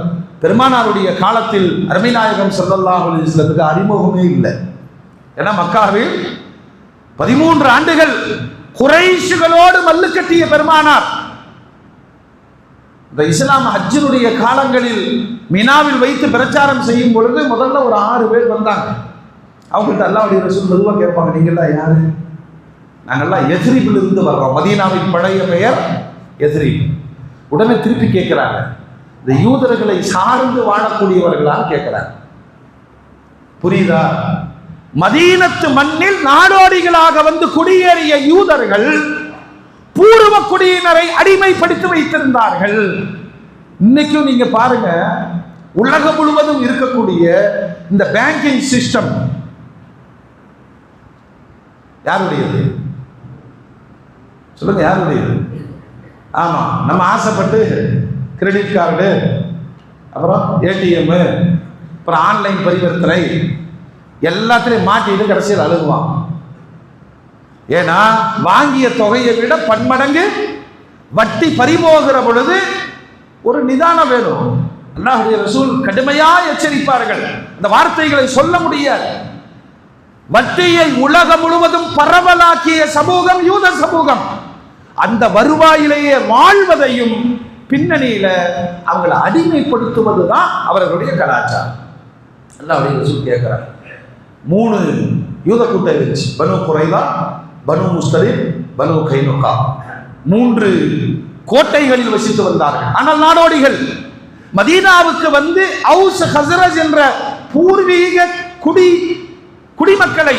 பெருமானாருடைய காலத்தில் அருமைநாயகம் ஸல்லல்லாஹு அலைஹி வஸல்லத்துக்கு அறிமுகமே இல்லை. ஏன்னா மக்காவில் 13 ஆண்டுகள் குறைஷிகளோடு மல்லு கட்டிய பெருமானார் இந்த இஸ்லாம் ஹஜ்ஜினுடைய காலங்களில் மினாவில் வைத்து பிரச்சாரம் செய்யும் பொழுது முதல்ல ஒரு 6 பேர் வந்தாங்க. அவங்கள்ட்ட அல்லாஹ்வுடைய ரசூல் மெதுவாக கேட்பாங்க, நீங்கள்லாம் யாரு? நாங்கள்லாம் யஸ்ரிபில் இருந்து வர்றோம், மதீனாவின் பழைய பெயர் யஸ்ரிப். உடனே திருப்பி கேட்கிறாங்க, இந்த யூதர்களை சார்ந்து வாழக்கூடியவர்களாக கேட்கிறாங்க. புரியுதா? மதீனத்து மண்ணில் நாடோடிகளாக வந்து குடியேறிய யூதர்கள் பூர்வ குடியினரை அடிமைப்படுத்தி வைத்திருந்தார்கள். இன்னைக்கும் நீங்க பாருங்க, உலகம் முழுவதும் இருக்கக்கூடிய இந்த பேங்கிங் சிஸ்டம் யாருடையது? சொல்லுங்க, யாருடையது? ஆமா, நம்ம ஆசைப்பட்டு கிரெடிட் கார்டு, அப்புறம் ஏடிஎம், அப்புறம் ஆன்லைன் பரிவர்த்தனை எல்லாத்திலையும் மாட்டிட்டு கடைசியில் அழுகுவான். ஏன்னா வாங்கிய தொகையை விட பன்மடங்கு வட்டி பறிபோகிற பொழுது ஒரு நிதானம் வேணும். அல்லாஹ்வுடைய ரசூல் கடுமையா எச்சரிப்பார்கள், இந்த வார்த்தைகளை சொல்ல முடியாது. வட்டியை உலகம் முழுவதும் பரவலாக்கிய சமூகம் யூத சமூகம். அந்த வருவாயிலேயே வாழ்வதையும் பின்னணியில அவங்களை அடிமைப்படுத்துவதுதான் அவர்களுடைய கலாச்சாரம். அல்லாஹ்வுடைய ரசூல் கேட்கிறார், 3 யூத கூட்டம் இருந்துச்சு, பனு குறைதா, பனு முஸ்தலிம், பனு கைனுகா. 3 கோட்டைகளில் வசித்து வந்தார்கள். ஆனால் நாடோடிகள் மதீனாவுக்கு வந்து அவுஸ் ஹஸ்ரஜ் என்ற பூர்வீக குடிமக்களை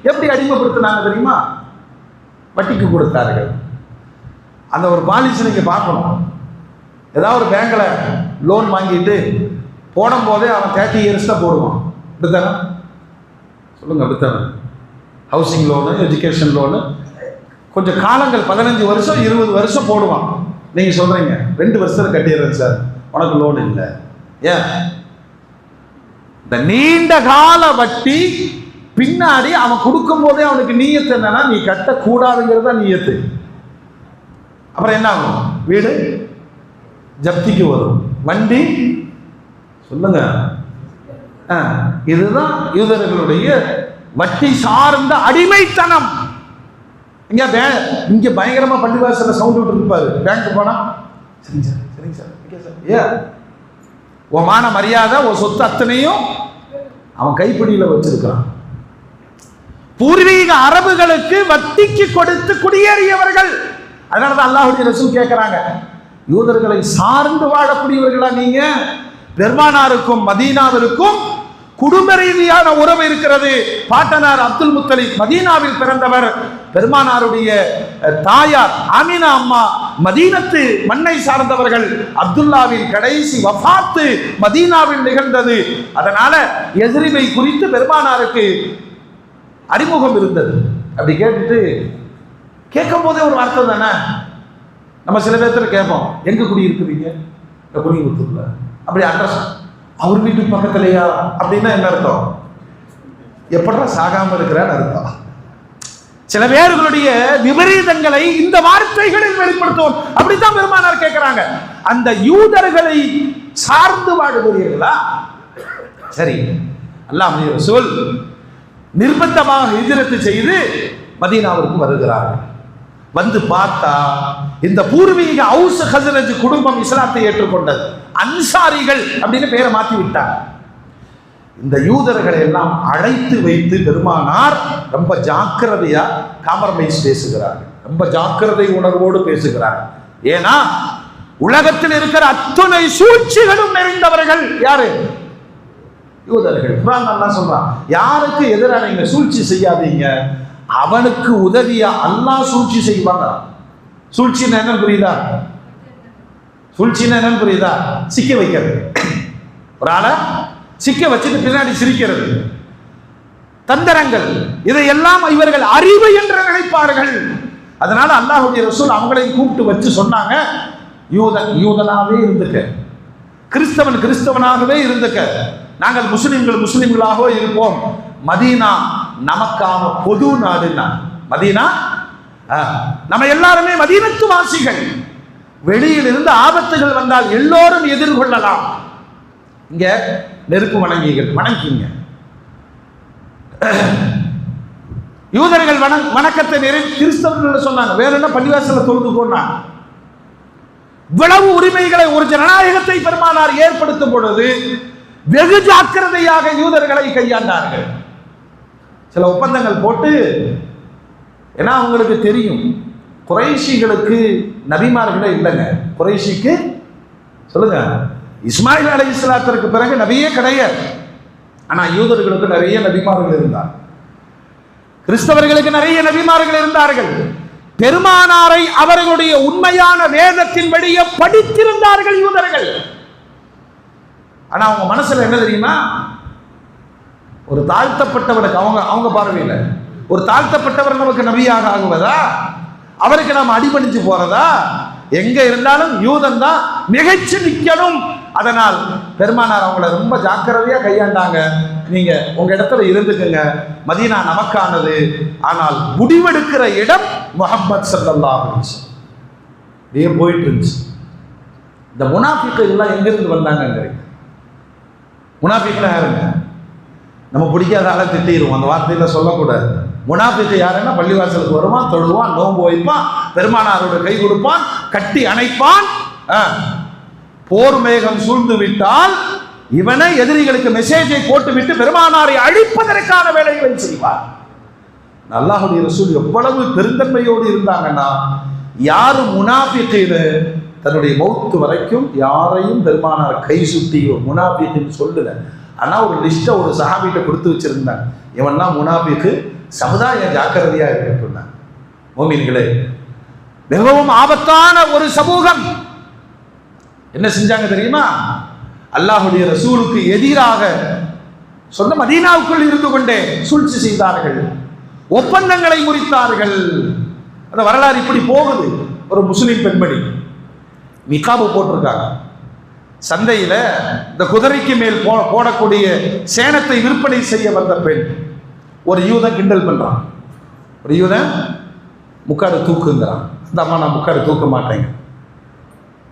எப்படி அடிமைப்படுத்தினாங்க தெரியுமா? வட்டிக்கு கொடுத்தார்கள். அந்த ஒரு பாலிசி நீங்க பார்க்கணும். ஏதாவது ஒரு பேங்க்ல லோன் வாங்கிட்டு போடும் போதே அவன் 30 இயர்ஸ் தான் போடுவான். அப்படித்தானே? சொல்லுங்க, அப்படித்தானே? ஹவுசிங் லோனு, எஜுகேஷன் லோனு கொஞ்சம் காலங்கள் 15 வருஷம் 20 வருஷம் போடுவான். நீங்க சொல்றீங்க 2 வருஷத்துல கட்டிடுறேன் சார், உனக்கு லோன் இல்லை. ஏன்? இந்த நீண்ட கால வட்டி பின்னாடி அவன் கொடுக்கும் போதே அவனுக்கு நீயத்து என்னன்னா, நீ கட்டக்கூடாதுங்கிறதா நீயத்து. அப்புறம் என்ன ஆகும்? வீடு ஜப்திக்கு வரும், வண்டி, சொல்லுங்க. இதுதான் யூதர்களுடைய வட்டி சார்ந்த அடிமைத்தனம். இங்க பயங்கரமா பள்ளிவாசல சவுண்ட் விட்டு இருப்பாரு. பேங்க் போனா சரிங்க சார், சரிங்க சார், ஓகே சார். ஏன்? உன் மான மரியாதை, உன் சொத்து அத்தனையும் அவன் கைப்பிடியில வச்சிருக்கான். பூர்வீக அரபுகளுக்கு வட்டிக்கு கொடுத்து குடியேறியவர்கள். அதனாலதான் அல்லாஹ்வுடைய ரசூல் கேட்கிறாங்க, யூதர்களை சார்ந்து வாழக்கூடியவர்களா நீங்க? பெருமானாருக்கும் மதீனாவிற்கும் குடும்ப ரீதியான உறவு இருக்கிறது. பாட்டனார் அப்துல் முத்தலிப் மதீனாவில் பிறந்தவர். பெருமானாருடைய தாயார் ஆமினா அம்மா மதீனத்து மண்ணை சார்ந்தவர்கள். அப்துல்லாவின் கடைசி வஃபாத்து மதீனாவில் நிகழ்ந்தது. அதனால யஸ்ரிபை குறித்து பெருமானாருக்கு அறிமுகம் இருந்தது. அப்படி கேட்டுட்டு கேட்கும் போதே ஒரு வார்த்தை தானே. நம்ம சில பேர்த்துல கேட்போம், எங்க குடியிருக்கிறீங்க? குடியிருப்புல. அப்படி அட்ரஸ் அவர் வீட்டுக்கு பக்கத்துலையா? அப்படின்னா என்ன அர்த்தம்? எப்படா சாகாம இருக்கிறான்னு அர்த்தம். சில பேர்களுடைய விபரீதங்களை இந்த வார்த்தைகளில் வெளிப்படுத்துவோம். அப்படித்தான் பெருமானார் கேட்கிறாங்க, அந்த யூதர்களை சார்ந்து வாழுகிறீர்களா? சரி, அல்லாஹ்வுடைய ரசூல் நிர்பந்தமாக ஹிஜ்ரத் செய்து மதீனாவிற்கு வருகிறார்கள். வந்து பார்த்தா இந்த பூர்வீக அவுஸ் ஹஸ்ரஜ் குடும்பம் இஸ்லாத்தை ஏற்றுக்கொண்டது. அன்சாரிகள் அப்படின்னு பெயரை மாற்றி விட்டார். இந்த யூதர்களை எல்லாம் அழைத்து வைத்து பெருமானார் ரொம்ப ஜாக்கிரதையா காம்ப்ரமைஸ் பேசுகிறார்கள். ரொம்ப ஜாக்கிரதை உணர்வோடு பேசுகிறார்கள். ஏன்னா உலகத்தில் இருக்கிற அத்தனை சூழ்ச்சிகளும் நிறைந்தவர்கள் யாரு? யூதர்கள். குர்ஆன் அல்லாஹ் சொல்றான், யாருக்கு எதிராக நீங்க சூழ்ச்சி செய்யாதீங்க, அவனுக்கு உதவியா அல்லாஹ் சூழ்ச்சி செய்வாங்க. சூழ்ச்சின்னு என்னன்னு புரியுதா? சூழ்ச்சின்னு என்னன்னு புரியுதா? சிக்க வைக்கிறது. ஒரு ஆளை சிக்க வச்சுட்டு பின்னாடி சிரிக்கிறது, தந்திரங்கள், இதையெல்லாம் இவர்கள் அறிவு என்று நினைப்பார்கள். அதனால அல்லாஹ்வுடைய ரசூல் அவங்களையும் கூப்பிட்டு வச்சு சொன்னாங்க, யூதனாவே இருந்துக்க, கிறிஸ்தவன் கிறிஸ்தவனாகவே இருந்துக்க, நாங்கள் முஸ்லிம்கள் முஸ்லிம்களாகவே இருப்போம். மதீனா நமக்கான பொது நாடுனா, மதீனா நம்ம எல்லாருமே மதீனத்து வாசிகள். வெளியில் இருந்து ஆபத்துகள் வந்தால் எல்லோரும் எதிர்கொள்ளலாம். இங்க நெருப்பு வணங்கிங்க. யூதர்கள் வணக்கத்தை கிறிஸ்தவர்கள் சொன்னாங்க, வேற என்ன பள்ளிவாசல தொழுதுக்கோன்னா. இவ்வளவு உரிமைகளை ஒரு ஜனநாயகத்தை பெருமானார் ஏற்படுத்தும் பொழுது வெகு ஜாக்கிரதையாக யூதர்களை கையாண்டார்கள். சில ஒப்பந்தங்கள் போட்டு, ஏன்னா அவங்களுக்கு தெரியும் குறைஷிகளுக்கு நபிமார்களே இல்லைங்க. குறைஷிக்கு சொல்லுங்க, இஸ்மாயில் அலைஹிஸ்ஸலாத்திற்கு பிறகு நபியே கிடையாது. ஆனா யூதர்களுக்கு நிறைய நபிமார்கள் இருந்தார், கிறிஸ்தவர்களுக்கு நிறைய நபிமார்கள் இருந்தார்கள். பெருமானாரை அவர்களுடைய உண்மையான வேதத்தின் வழியே படித்திருந்தார்கள் யூதர்கள். ஆனா அவங்க மனசுல என்ன தெரியுமா, ஒரு தாழ்த்தப்பட்டவனுக்கு அவங்க பார்வையில் ஒரு தாழ்த்தப்பட்டவர் நமக்கு நபியாக ஆகுவதா, அவருக்கு நாம் அடிபணிஞ்சு போறதா? எங்க இருந்தாலும் யூதன் தான் மிகச்சு நிக்கணும். அதனால் பெருமானார் அவங்கள ரொம்ப ஜாக்கிரதையா கையாண்டாங்க. நீங்க உங்க இடத்துல இருந்துக்குங்க, மதீனா நமக்கானது. ஆனால் முடிவெடுக்கிற இடம் முஹம்மது ஸல்லல்லாஹு அலைஹி வஸல்லம். இதே போயிட்டு இருந்துச்சு. இந்த முனாஃபிக்குகள் எல்லாம் எங்கிருந்து வந்தாங்க? முனாஃபிக்லாம் யாருங்க? நம்ம பிடிக்காத ஆளை திட்டிடுவோம், அந்த வார்த்தையில சொல்லக்கூடாது. முனாஃபிக்கு யாருன்னா, பள்ளிவாசலுக்கு வருவான், தொழுவான், நோன்பு வைப்பான், பெருமானாரோட கை கொடுப்பான், கட்டி அணைப்பான். போர் மேகம் சூழ்ந்து விட்டால் இவனை எதிரிகளுக்கு மெசேஜை போட்டுவிட்டு பெருமானாரை அழிப்பதற்கான வேலைகளை செய்வார். அல்லாஹ்வுடைய ரசூல் எவ்வளவு பெருந்தன்மையோடு இருந்தாங்கன்னா, யாரும் முனாஃபிக்குன்னு தன்னுடைய மௌத்து வரைக்கும் யாரையும் பெருமானார் கை சுட்டி முனாஃபிக்குன்னு சொல்லல. ஆனா ஒரு லிஸ்ட்டை ஒரு சஹாபிட்ட கொடுத்து வச்சிருந்தாங்க, இவன்லாம் முனாஃபிக்கு, சமுதாயம் ஜாக்கிரதையா இருக்கட்டும்னா. மோமின்களே, மிகவும் ஆபத்தான ஒரு சமூகம் என்ன செஞ்சாங்க தெரியுமா? அல்லாஹ்வுடைய ரசூலுக்கு எதிராக சொந்த மதீனாவுக்குள் இருந்து கொண்டே சூழ்ச்சி செய்தார்கள், ஒப்பந்தங்களை முறித்தார்கள். அந்த வரலாறு இப்படி போகுது. ஒரு முஸ்லிம் பெண்மணி நிகாபு போட்டிருக்காங்க, சந்தையில இந்த குதிரைக்கு மேல் போடக்கூடிய சேனத்தை விற்பனை செய்ய வந்த பெண். ஒரு யூதன் கிண்டல் பண்றான், ஒரு யூதன் முக்காடு தூக்குங்கிறான். அந்த அம்மா, நான் முக்காடு தூக்க மாட்டேங்க.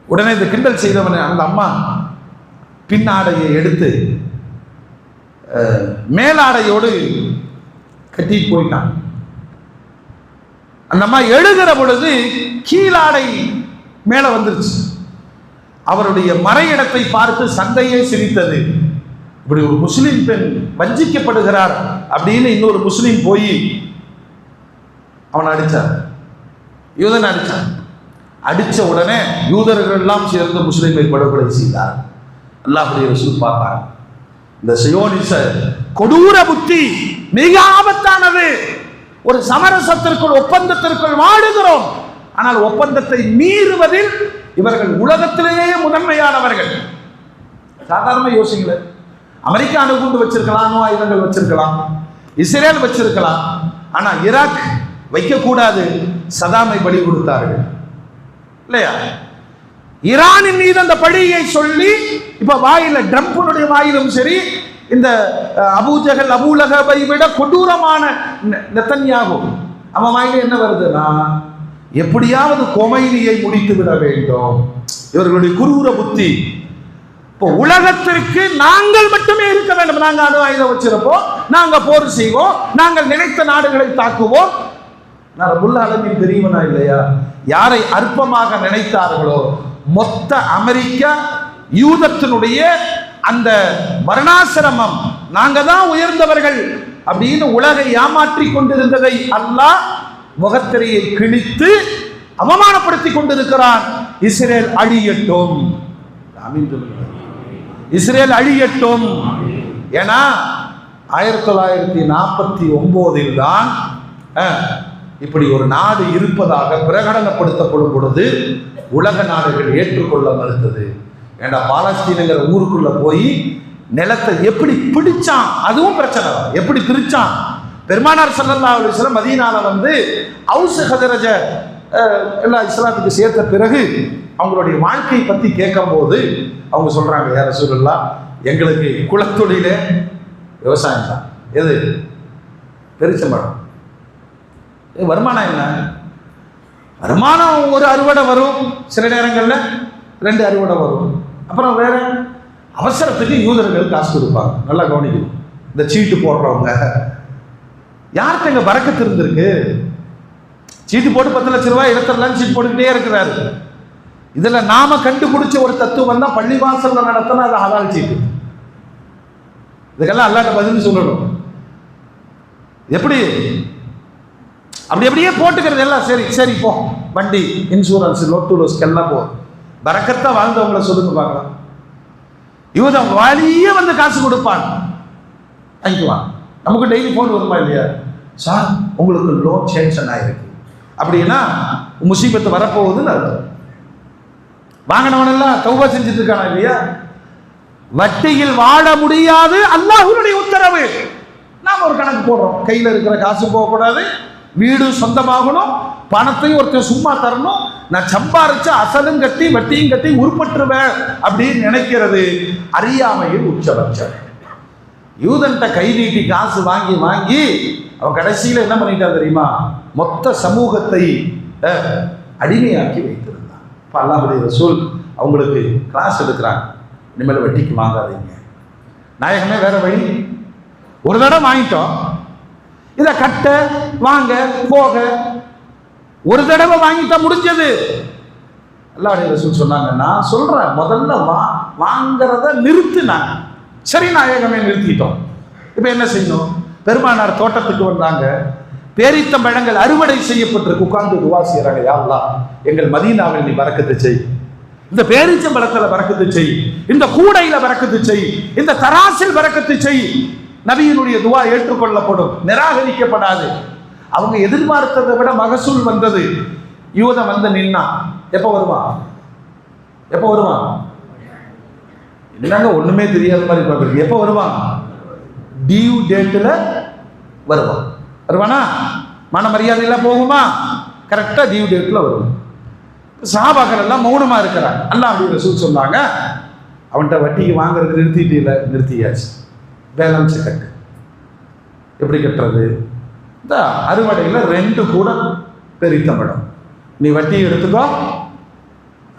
உடனே இந்த கிண்டல் செய்தவன அந்த அம்மா பின்னாடையை எடுத்து மேலாடையோடு கட்டிட்டு போயிட்டான். அந்த அம்மா எழுகிற பொழுது கீழாடை மேல வந்துருச்சு. அவருடைய மறையிடத்தை பார்த்து சந்தையே சிரித்தது. இப்படி ஒரு முஸ்லிம் பெண் வஞ்சிக்கப்படுகிறார் அப்படின்னு இன்னொரு முஸ்லிம் போய் அவன் அடிச்சார், யூதன் அடிச்சான். அடிச்ச உடனே யூதர்கள் எல்லாம் சேர்ந்து முஸ்லிமை படுகொலை செய்தார். அல்லாஹ்வுடைய ரசூல் பார்த்தார், இந்த சியோனிச கொடூர புத்தி மிக ஆபத்தானது. ஒரு சமரசத்திற்குள், ஒப்பந்தத்திற்குள் வாழுகிறோம், ஆனால் ஒப்பந்தத்தை மீறுவதில் இவர்கள் உலகத்திலேயே முதன்மையானவர்கள். சாதாரண யோசிக்கல, அமெரிக்கா அணுகுண்டு வச்சிருக்கலாம், அணு ஆயுதங்கள் வச்சிருக்கலாம், இஸ்ரேல் வச்சிருக்கலாம், ஆனா ஈராக் வைக்கக்கூடாது, சதாமை பலி கொடுத்தார்கள் இல்லையா? ஈரானின் மீது அந்த பழியை சொல்லி இப்ப வாயில ட்ரம்புடைய வாயிலும் சரி, இந்த அபூஜஹல் அபூலஹபை விட கொடூரமான நெதன்யாகு அவன் வாயில என்ன வருதுன்னா, எப்படியாவது கொமைனியை முடித்து விட வேண்டும். இவர்களுடைய குரூர புத்தி. இப்போ உலகத்திற்கு நாங்கள் மட்டுமே இருக்க வேண்டும், நாங்க அணு ஆயுதம் வச்சிருப்போம், நாங்க போர் செய்வோம், நாங்கள் நினைத்த நாடுகளை தாக்குவோம். நான் ரப்புல் ஆலமீன் பெரியவனா இல்லையா? யாரை அற்பமாக நினைத்தார்களோ மொத்த அமெரிக்கா யூதத்தினுடைய அந்த வர்ணாசிரமம், நாங்க தான் உயர்ந்தவர்கள் அப்படின்னு உலகை ஏமாற்றி கொண்டிருந்ததை அல்லாஹ் முகத்திரையை கிழித்து அவமானப்படுத்தி கொண்டிருக்கிறான். இஸ்ரேல் அழியட்டும், இஸ்ரேல் அழியட்டும். ஏன்னா 1949 தான் இப்படி ஒரு நாடு இருப்பதாக பிரகடனப்படுத்தப்படும் பொழுது உலக நாடுகள் ஏற்றுக்கொள்ள மறுத்தது. ஏண்டா பாலஸ்தீனங்கிற ஊருக்குள்ள போய் நிலத்தை எப்படி பிடிச்சான், அதுவும் பிரச்சனை. எப்படி பிரிச்சான்? பெருமானார் ஸல்லல்லாஹு அலைஹி வஸல்லம் மதீனால வந்து அவுஸ் ஹதரஜ எல்லாம் இஸ்லாத்துக்கு சேர்த்த பிறகு அவங்களுடைய வாழ்க்கை பற்றி கேட்கும்போது அவங்க சொல்கிறாங்க, யார் ரசூலுல்லாஹ், எங்களுக்கு குலத்தொழிலே விவசாயம் தான். எது? பெருச்சம்பழம். வருமானம் என்ன? வருமானம் ஒரு அறுவடை வரும், சில நேரங்களில் 2 அறுவடை வரும். அப்புறம் வேற அவசரத்துக்கு யூதர்கள் காசு கொடுப்பாங்க. நல்லா கவனிக்கணும். இந்த சீட்டு போடுறவங்க யார்கிட்ட இங்கே பறக்கத்து இருந்திருக்கு? சீட்டு போட்டு 10 லட்ச ரூபாய் எடுத்துடலான்னு சீட்டு போட்டுக்கிட்டே இருக்கிறாரு. இதில் நாம கண்டுபிடிச்ச ஒரு தத்துவம் தான் பள்ளிவாசல்ல நடத்தினா அது ஹலால் சீட்டு. இதுக்கெல்லாம் அல்லாஹ்ட்ட பதில் சொல்லணும். எப்படி அப்படி அப்படியே போட்டுக்கிறது எல்லாம் சரி சரி போ, வண்டி இன்சூரன்ஸ் லோட்டு லோஸ்க்கெல்லாம் போ. பறக்கத்தா வாழ்ந்தவங்களை சொல்லுங்க பார்க்கலாம். இவன் அவங்க வாலியே வந்து காசு கொடுப்பான், வாங்கிக்குவான். நமக்கு டெய்லி ஃபோன் வருமா இல்லையா? சார் உங்களுக்கு லோன் சேங்ஷன் ஆயிருக்கு அப்படின்னா முசீபத்து வரப்போகுதுன்னு அர்த்தம். வாங்கினவனெல்லாம் தௌபா செஞ்சுட்டு இருக்கானா இல்லையா? வட்டியில் வாழ முடியாது, அல்லாஹ்வுடைய உத்தரவு. நாம் ஒரு கணக்கு போடுறோம், கையில் இருக்கிற காசு போகக்கூடாது, வீடு சொந்தமாகணும், பணத்தையும் ஒருத்தர் சும்மா தரணும், நான் சம்பாரிச்சு அசலும் கட்டி வட்டியும் கட்டி உருப்பட்டுருவேன் அப்படின்னு நினைக்கிறது அறியாமையில் உச்சபட்சம். யூதன்ட்ட கை நீட்டி காசு வாங்கி வாங்கி அவன் கடைசியில் என்ன பண்ணிட்டான் தெரியுமா? மொத்த சமூகத்தை அடிமையாக்கி வைத்திருந்தான். இப்போ அல்லாஹ்வுடைய ரசூல் அவங்களுக்கு கிளாஸ் எடுக்கிறாங்க, இனிமேல் வட்டிக்கு வாங்காதீங்க. நாயகமே வேற வழி, ஒரு தடவை வாங்கிட்டோம், இதை கட்ட வாங்க போக ஒரு தடவை வாங்கிட்டா முடிஞ்சது. அல்லாஹ்வுடைய ரசூல் சொன்னாங்க, நான் சொல்றேன் முதல்ல வாங்கிறத நிறுத்தினாங்க. சரி நாயகமே நிறுத்திட்டோம். இப்போ என்ன செய்யணும்? பெருமானார் தோட்டத்துக்கு வந்தாங்க, பேரித்தம்பழங்கள் அறுவடை செய்யப்பட்டிருக்கு, உட்கார்ந்து துவா செய்யறாங்க, யா அல்லாஹ் எங்கள் மதீனாவில் நீ பரக்கத்து செய், இந்த பேரிச்சம்பழத்துல பரக்கத்து செய், இந்த கூடையில பரக்கத்து செய், இந்த தராசில் பரக்கத்து செய். நபியினுடைய துவா ஏற்றுக்கொள்ளப்படும், நிராகரிக்கப்படாது. அவங்க எதிர்பார்த்ததை விட மகசூல் வந்தது. யூதன் வந்து நின்னா எப்ப வருவான்? எப்ப வருவான்? என்னங்க ஒண்ணுமே தெரியாத மாதிரி பார்க்குறது. எப்ப வருவான்? டியூ டேட்ல வருவான். வருவானா? மன மரியாதையெல்லாம் போகுமா? கரெக்டா டியூ டேட்ல வருவான். சஹாபாக்கள் எல்லாம் மௌனமா இருக்கிறாங்க. அல்லாஹ்வுடைய ரசூல் சொன்னாங்க, அவன்கிட்ட வட்டிக்கு வாங்குறது நிறுத்திட்டு இல்லை, நிறுத்தியாச்சு, பேலன்ஸ் கட்டு. எப்படி கட்டுறது? இந்த அறுவடையில் 2 கூட பெரித்தம்பழம், நீ வட்டி எடுத்துக்கோ,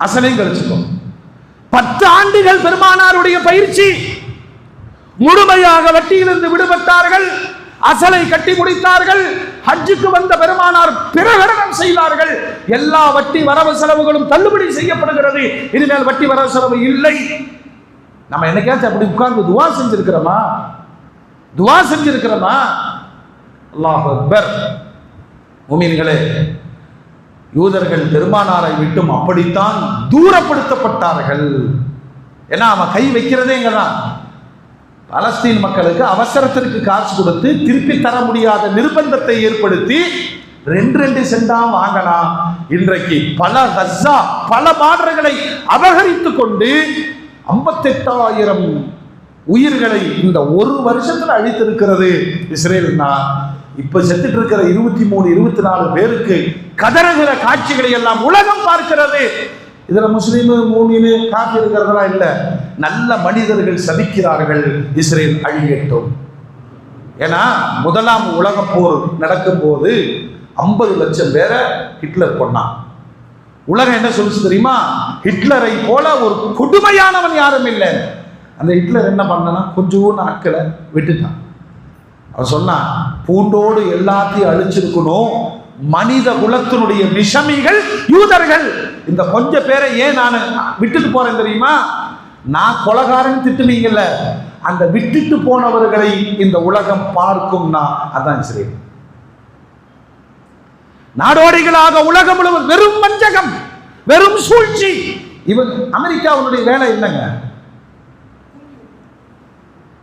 அசலையும் கழிச்சுக்கோ. 10 ஆண்டுகள் பெருமானாருடைய பயிற்சி, முழுமையாக வட்டியிலிருந்து விடுபட்டார்கள், அசலை கட்டி முடித்தார்கள். ஹஜ்ஜுக்கு வந்த பெருமானார் பிரகடனம் செய்தார்கள், எல்லா வட்டி வரவு செலவுகளும் தள்ளுபடி செய்யப்படுகிறது, இனிமேல் வட்டி வரவு செலவு இல்லை. நம்ம என்னைக்காச்சும் அப்படி உட்கார்ந்து துவா செஞ்சிருக்கிறோமா? துவா செஞ்சிருக்கிறோமா? அல்லாஹ் அக்பர். முஃமின்களே, யூதர்கள் பெருமானாரை விட்டும் அப்படித்தான் தூரப்படுத்தப்பட்டார்கள். ஏன்னா அவன் கை வைக்கிறதே இங்கதான். பலஸ்தீன் மக்களுக்கு அவசரத்திற்கு காசு கொடுத்து திருப்பி தர முடியாத நிர்பந்தத்தை ஏற்படுத்தி 2 சென்டா வாங்கலாம். இன்றைக்கு பல கஸா பல பார்டர்களை அபகரித்துக் கொண்டு 58,000 உயிர்களை இந்த ஒரு வருஷத்துல அழித்திருக்கிறது இஸ்ரேல்னா. இப்ப செத்துட்டு இருக்கிற 23, 24 பேருக்கு கதறுகிற காட்சிகளை எல்லாம் உலகம் பார்க்கிறது. இதுல முஸ்லீமு மூமினு காஃபிர் இருக்கிறதெல்லாம் இல்ல, நல்ல மனிதர்கள் சபிக்கிறார்கள், இஸ்ரேல் அழியட்டும். ஏன்னா முதலாம் உலக போர் நடக்கும் போது 50 லட்சம் பேரை ஹிட்லர் கொன்னான். உலகம் என்ன சொல்லுச்சு தெரியுமா? ஹிட்லரை போல ஒரு கொடுமையானவன் யாரும் இல்லை. அந்த ஹிட்லர் என்ன பண்ணனா, கொஞ்சம் நாட்களை விட்டுட்டான். அவன் சொன்னான், பூண்டோடு எல்லாத்தையும் அழிச்சிருக்கணும், மனித குலத்தினுடைய விஷமிகள் யூதர்கள். இந்த கொஞ்ச பேரை ஏன் நான் விட்டுட்டு போறேன் தெரியுமா? நான் கொலைகாரன் திட்டுனீங்கல்ல, அந்த விட்டுட்டு போனவர்களை இந்த உலகம் பார்க்கும்னா அதான் இஸ்ரேல். நாடோடிகளாக உலகம் முழுவதும் வெறும் வஞ்சகம், வெறும் சூழ்ச்சி. இவன் அமெரிக்காவுடைய வேலை என்னங்க?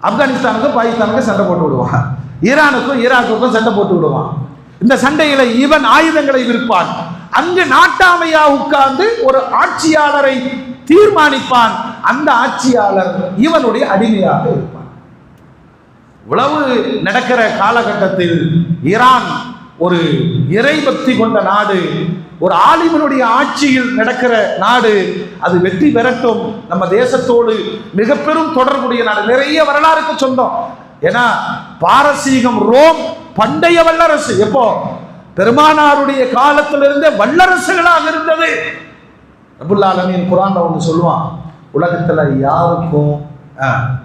ஆப்கானிஸ்தானுக்கும் பாகிஸ்தானுக்கும் சண்டை போட்டு விடுவான், ஈரானுக்கும் ஈராக்குக்கும் சண்டை போட்டு விடுவான். இந்த சண்டையில இவன் ஆயுதங்களை விற்பான். அங்கு நாட்டாமையா உட்கார்ந்து ஒரு ஆட்சியாளரை தீர்மானிப்பான். அந்த ஆட்சியாளர் இவனுடைய அடிமையாக இருப்பான். உளவு நடக்கிற காலகட்டத்தில் ஈரான் ஒரு இறை பக்தி கொண்ட நாடு, ஒரு ஆலிமனுடைய ஆட்சியில் நடக்கிற நாடு. அது வெற்றி பெறட்டும். நம்ம தேசத்தோடு மிக பெரும் தொடர்புடைய நாடு, நிறைய வரலாறுக்கு சொந்தம். ஏன்னா பாரசீகம், ரோம் பண்டைய வல்லரசு. எப்போ? பெருமானாருடைய காலத்திலிருந்து வல்லரசுகளாக இருந்தது. ரப்புல் ஆலமீன் குர்ஆன்ல ஒன்று சொல்லுவான், உலகத்துல யாருக்கும்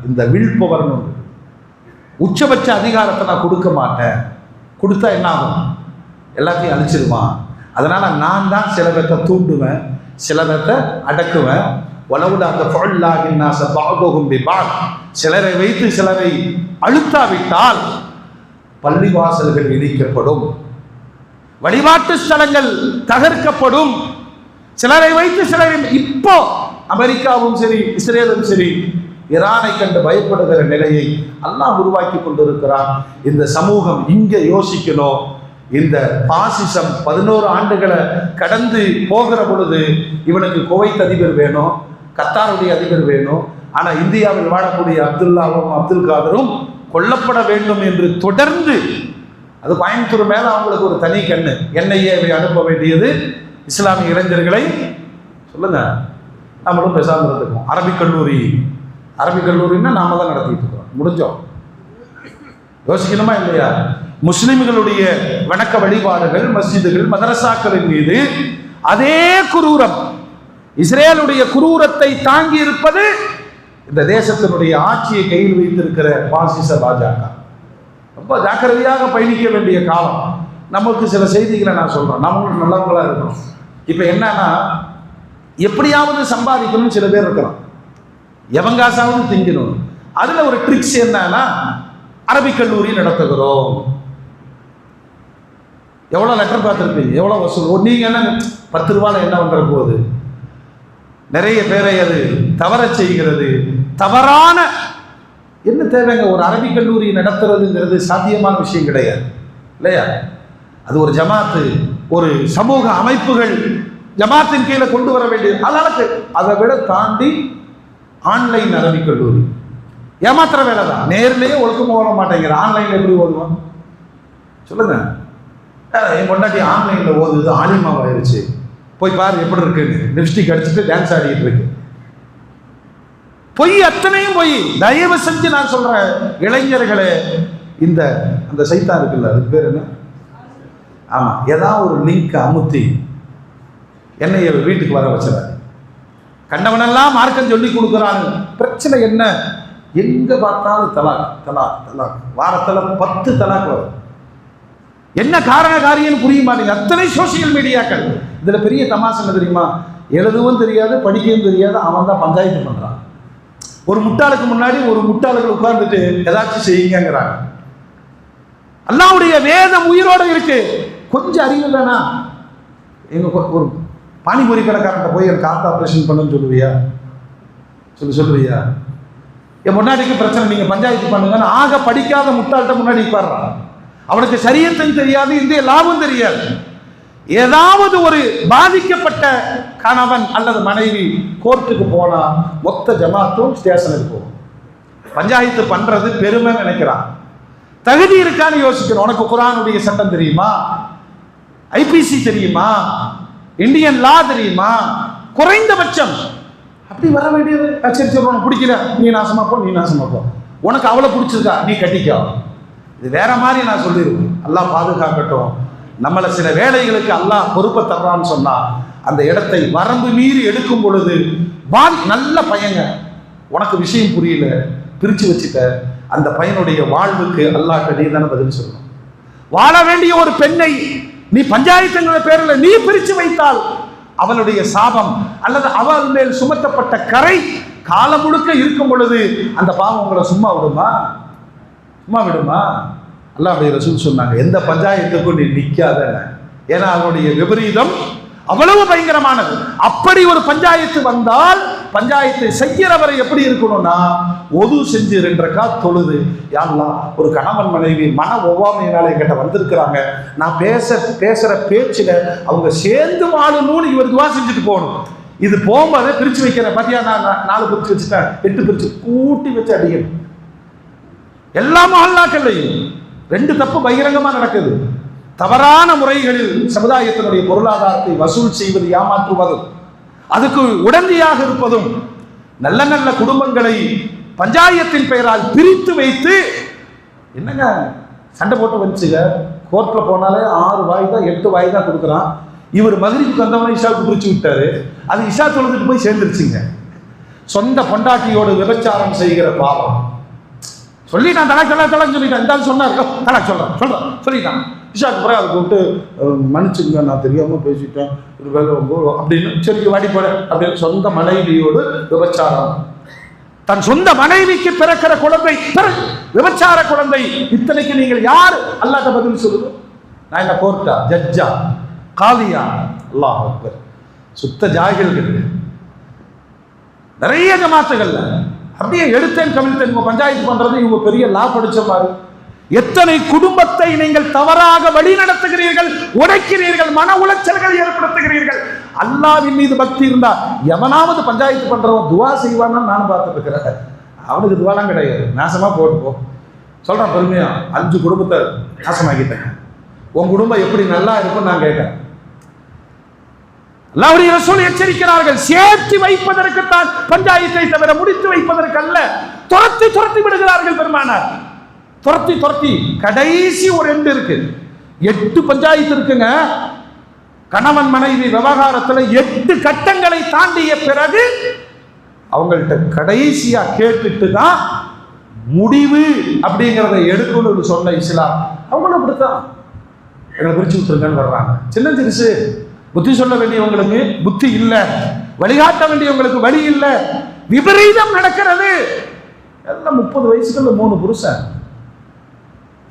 இந்த வில்பவர்னு உச்சபட்ச அதிகாரத்தை நான் கொடுக்க மாட்டேன். கொடுத்தா என்ன ஆகும்? எல்லாத்தையும் அழிச்சிருவான். அதனால நான் தான் சில பேர்த்தை தூண்டுவேன், சில பேர்த்தை அடக்குவேன். உலவுல அந்த சிலரை வைத்து சிலரை அழுத்தாவிட்டால் பள்ளிவாசல்கள் இடிக்கப்படும், வழிபாட்டு ஸ்தலங்கள் தகர்க்கப்படும். சிலரை வைத்து சிலரை, இப்போ அமெரிக்காவும் சரி இஸ்ரேலும் சரி ஈரானை கண்டு பயப்படுகிற நிலையை அல்லாஹ் உருவாக்கி கொண்டிருக்கிறான். இந்த சமூகம் இங்கே யோசிக்கணும். இந்த பாசிசம் 11 ஆண்டுகளை கடந்து போகிற பொழுது இவனுக்கு குவைத் அதிபர் வேணும், கத்தாருடைய அதிபர் வேணும். ஆனால் இந்தியாவில் வாழக்கூடிய அப்துல்லாவும் அப்துல் காதரும் கொல்லப்பட வேண்டும் என்று தொடர்ந்து, அது கோயம்புத்தூர் மேலே அவங்களுக்கு ஒரு தனி கண்ணு. என்ஐஏவை அனுப்ப வேண்டியது இஸ்லாமிய இளைஞர்களை. சொல்லுங்க, நம்மளும் பேசாமல் இருந்துக்கோம். அரபிக் கல்லூரின்னா நாம தான் நடத்திட்டு இருக்கோம். முடிஞ்சோம். யோசிக்கணுமா இல்லையா? முஸ்லிம்களுடைய வணக்க வழிபாடுகள், மஸ்ஜிதுகள், மதரசாக்களின் மீது அதே குரூரம், இஸ்ரேலுடைய குரூரத்தை தாங்கி இருப்பது இந்த தேசத்தினுடைய ஆட்சியை கையில் வைத்திருக்கிற பாசிச பாஜக. ரொம்ப ஜாக்கிரதையாக பயணிக்க வேண்டிய காலம். நமக்கு சில செய்திகளை நான் சொல்றேன், நம்மளும் நல்லவங்களா இருக்கணும். இப்ப என்னன்னா, எப்படியாவது சம்பாதிக்கணும்னு சில பேர் இருக்கிறோம், எவங்காசாவது திங்கணும். அதுல ஒரு ட்ரிக்ஸ் என்னன்னா, அரபிக் கல்லூரி நடத்துகிறோம். எவ்வளவு லெட்டர் பார்த்துருப்பீங்க, எவ்வளவு வசூல். நீங்க என்ன 10 ரூபாய் என்ன பண்ற போகுது? நிறைய பேரை அது தவற செய்கிறது. தவறான என்ன தேவைங்க? ஒரு அரபிக் கல்லூரி நடத்துறதுங்கிறது சாத்தியமான விஷயம் கிடையாது இல்லையா? அது ஒரு ஜமாத்து, ஒரு சமூக அமைப்புகள் ஜமாத்தின் கீழே கொண்டு வர வேண்டியது. அதனால அதை விட தாண்டி ஆன்லைன் அரபிக் கல்லூரி ஏமாத்திர வேலை தான். நேர்லயே ஒழுக்கமா ஓட மாட்டேங்கிற, ஆன்லைன்ல எப்படி ஓதுவோம் சொல்லுங்க? என் கொண்டாட்டி ஆன்லைன்ல ஓதுது, ஆலிமாவாயிருச்சு. போய் பாரு எப்படி இருக்குன்னு. லிப்ஸ்டிக் அடிச்சுட்டு டான்ஸ் ஆடிட்டு இருக்கு. பொய், அத்தனையும் பொய். தயவு செஞ்சு நான் சொல்றேன் இளைஞர்களே, இந்த அந்த சைத்தான் இருக்குல்ல, அதுக்கு பேர் என்ன? ஆமா, ஏதாவது ஒரு லிங்க் அமுத்தி என்னைய வீட்டுக்கு வர வச்சுறாரு. கண்டவனெல்லாம் மார்க்கம் சொல்லி கொடுக்குறாங்க. பிரச்சனை என்ன? எங்க பார்த்தாலும் தலாக் தலாக் தலாக். வாரத்தில் 10 தலாக் வரும். என்ன காரண காரியம் புரிய மாட்டேங்க. அத்தனை சோசியல் மீடியாக்கள். இதுல பெரிய தமாஷை என்ன தெரியுமா? எழுதவும் தெரியாது, படிக்கவும் தெரியாது, அவன் தான் பஞ்சாயத்து பண்றான். ஒரு முட்டாளுக்கு முன்னாடி ஒரு முட்டாளுக்கு உட்கார்ந்துட்டு ஏதாச்சும் செய்யுங்கிறாங்க. அல்லாஹ்வுடைய வேதம் உயிரோட இருக்கு. கொஞ்சம் அறிவு இல்லைனா எங்க ஒரு பானிபூரி கடைக்காரன்ட்ட போய் எனக்கு ஹார்ட் ஆப்ரேஷன் பண்ணுன்னு சொல்லுவியா? சொல்லுவியா? என் முன்னாடிக்கு பிரச்சனை, நீங்க பஞ்சாயத்து பண்ணுங்கன்னு ஆக படிக்காத முட்டாள்கிட்ட முன்னாடி உட்கார்றான். அவனுக்கு சரியத்தையும் தெரியாது, இந்திய லாபம் தெரியாது. ஏதாவது ஒரு பாதிக்கப்பட்ட கணவன் அல்லது மனைவி கோர்ட்டுக்கு போனா மொத்த ஜமாத்தும் ஸ்டேஷனுக்கு போகும். பஞ்சாயத்து பண்றது பெருமை நினைக்கிறான். தகுதி இருக்கான்னு யோசிக்கணும். உனக்கு குர்ஆனுடைய சட்டம் தெரியுமா? ஐபிசி தெரியுமா? இந்தியன் லா தெரியுமா? குறைந்தபட்சம் அப்படி வர வேண்டியது. சரி, உனக்கு பிடிக்கல, நீ நாசமா போ, நீ நாசமா போ. உனக்கு அவளை பிடிச்சிருக்கா, நீ கட்டிக்கோ. இது வேற மாதிரி நான் சொல்லிடுவேன். அல்லாஹ் பாதுகாக்கட்டும். நம்மளை சில வேலைகளுக்கு அல்லாஹ் பொறுப்பை தர்றான்னு சொன்னா அந்த இடத்தை வரம்பு மீறி எடுக்கும் பொழுது நல்ல பையங்க, உனக்கு விஷயம் புரியல, பிரிச்சு வச்சுட்ட, அந்த பையனுடைய வாழ்வுக்கு அல்லாஹ்ட்ட நீ தானே பதில் சொல்லணும். வாழ வேண்டிய ஒரு பெண்ணை நீ பஞ்சாயத்துங்கிற பேரில் நீ பிரிச்சு வைத்தால் அவளுடைய சாபம் அல்லது அவள் மேல் சுமத்தப்பட்ட கரை காலம் முழுக்க இருக்கும் பொழுது அந்த பாவம் உங்களை சும்மா விடுமா? அல்லாஹ்வுடைய ரசூல் சொன்னாங்க, எந்த பஞ்சாயத்துக்கும் நீ நிற்காத. ஏன்னா அதனுடைய விபரீதம் அவ்வளவு பயங்கரமானது. அப்படி ஒரு பஞ்சாயத்து வந்தால் பஞ்சாயத்தை செய்கிறவரை எப்படி இருக்கணும்னா, ஒது செஞ்சு 2 ரக்காத் தொழுது, யா அல்லாஹ் ஒரு கணவன் மனைவி மன ஒவ்வாமையினால என்கிட்ட வந்திருக்கிறாங்க, நான் பேசுற பேச்சுல அவங்க சேர்ந்து வாழணும்னு இவர் துவா செஞ்சுட்டு போகணும். இது போகும்போது பிரிச்சு வைக்கிறேன் பாத்தியா, நான் 4 பிரிச்சு வச்சுட்டேன், 8 பிரிச்சு கூட்டி வச்சு அடிக்கணும். எல்லா மஹல்லாக்கள்லையும் 2 தப்பு பகிரங்கமா நடக்குது. தவறான முறைகளில் சமுதாயத்தினுடைய பொருளாதாரத்தை வசூல் செய்வது, ஏமாற்றுவதும், அதுக்கு உடந்தையாக இருப்பதும், நல்ல நல்ல குடும்பங்களை பஞ்சாயத்தின் பெயரால் பிரித்து வைத்து, என்னங்க சண்டை போட்டு வந்துச்சுங்க, கோர்ட்டில் போனாலே 6 வாய்தா 8 வாய்தா கொடுக்குறான். இவர் மகரிப்புக்கு வந்தவனை இஷாவுக்கு பிரிச்சு விட்டாரு. அது இஷா தொழுதுட்டு போய் சேர்ந்துருச்சுங்க. சொந்த பொண்டாட்டியோடு விபச்சாரம் செய்கிற பாவம் சொல்லி நான் தலாக் சொல்லிட்டேன். இந்த சொன்னார் தலாக் சொல்றேன் சொல்லிட்டான். இஷாக்கு பிறகு அதை கூப்பிட்டு மன்னிச்சுங்க, நான் தெரியாம பேசிட்டேன் அப்படின்னு, சரி வாடி போட அப்படின்னு சொந்த மனைவியோடு விபச்சாரம். தன் சொந்த மனைவிக்கு பிறக்கிற குழந்தை விபச்சார குழந்தை. இத்தனைக்கு நீங்கள் யார் அல்லாஹ்ட்ட பதில் சொல்லுங்க? நான் என்ன கோர்ட்டா, ஜட்ஜா, காலியா? அல்லாஹ் அக்பர். சுத்த ஜாகில்கள் நிறைய ஜமாத்துகள்ல அப்படியே எடுத்தேன் கவிழ்த்தேன் பஞ்சாயத்து பண்றது. இவங்க பெரிய லா படிச்ச மாதிரி. எத்தனை குடும்பத்தை நீங்கள் தவறாக வழி நடத்துகிறீர்கள், உடைக்கிறீர்கள், மன உளைச்சல்கள் ஏற்படுத்துகிறீர்கள். அல்லாஹ்வின் மீது பக்தி இருந்தா எவனாவது பஞ்சாயத்து பண்றவன் துவா செய்வான்னு நானும் பார்த்துட்டு இருக்கிறேன். அவனுக்கு துவாலாம் கிடையாது, நாசமா போட்டு சொல்றான் பெருமையா. 5 குடும்பத்தை நாசமாக்கிட்டேன். உன் குடும்பம் எப்படி நல்லா இருக்கும் நான் கேட்கிறேன். அல்லாஹ்வுடைய ரசூல் எச்சரிக்கிறார்கள், சேர்த்து வைப்பதற்குத்தான் பஞ்சாயத்தை தவிர முடித்து வைப்பதற்கு அல்ல. துரத்தி விடுகிறார்கள் பெருமானார். துரத்தி கடைசி ஒரு எண்டு இருக்கு. 8 பஞ்சாயத்து இருக்குங்க. கணவன் மனைவி விவகாரத்துல 8 கட்டங்களை தாண்டிய பிறகு அவங்கள்ட்ட கடைசியா கேட்டுட்டு தான் முடிவு அப்படிங்கிறத எடுக்கணும்னு சொன்ன இஸ்லாம். அவங்களும் அப்படித்தான் எங்களை பிரிச்சு விட்டுருங்கன்னு வர்றாங்க. சின்ன சிறுசு புத்தி சொல்ல வேண்டியவங்களுக்கு புத்தி இல்லை, வழிகாட்ட வேண்டியவங்களுக்கு வழி இல்லை, விபரீதம் நடக்கிறது. எல்லாம் 30 வயசுக்குள்ள 3 புருஷன்,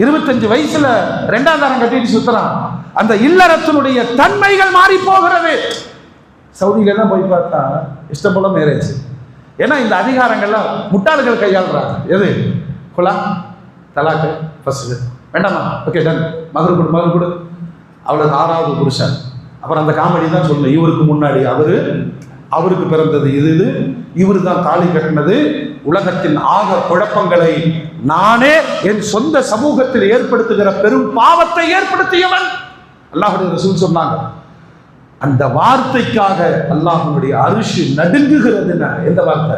25 வயசுல 2ஆம் தாரம் கட்டிட்டு சுத்துறான். அந்த இல்லறத்தினுடைய தன்மைகள் மாறி போகிறது. சவுதிகள்லாம் போய் பார்த்தா இஷ்டம் போல மேரேஜ். ஏன்னா இந்த அதிகாரங்கள்லாம் முட்டாள்கள் கையாளுறாங்க. எது குலா தலாக்கு ஃபர்ஸ்ட் வேண்டாமா, ஓகே டன், மகர் கொடு. அவளுக்கு 6வது புருஷன். அப்புறம் அந்த காமெடி தான் சொல்லணும். இவருக்கு முன்னாடி அவருக்கு பிறந்தது இது, இவரு தான் தாலி கட்டினது. உலகத்தின் ஆக குழப்பங்களை நானே என் சொந்த சமூகத்தில் ஏற்படுத்துகிற பெரும் பாவத்தை ஏற்படுத்தியவன். அல்லாஹ்வுடைய ரசூல் சொன்னாங்க, அந்த வார்த்தைக்காக அல்லாஹ்வுடைய அரிசி நடுங்குகிறது. எந்த வார்த்தை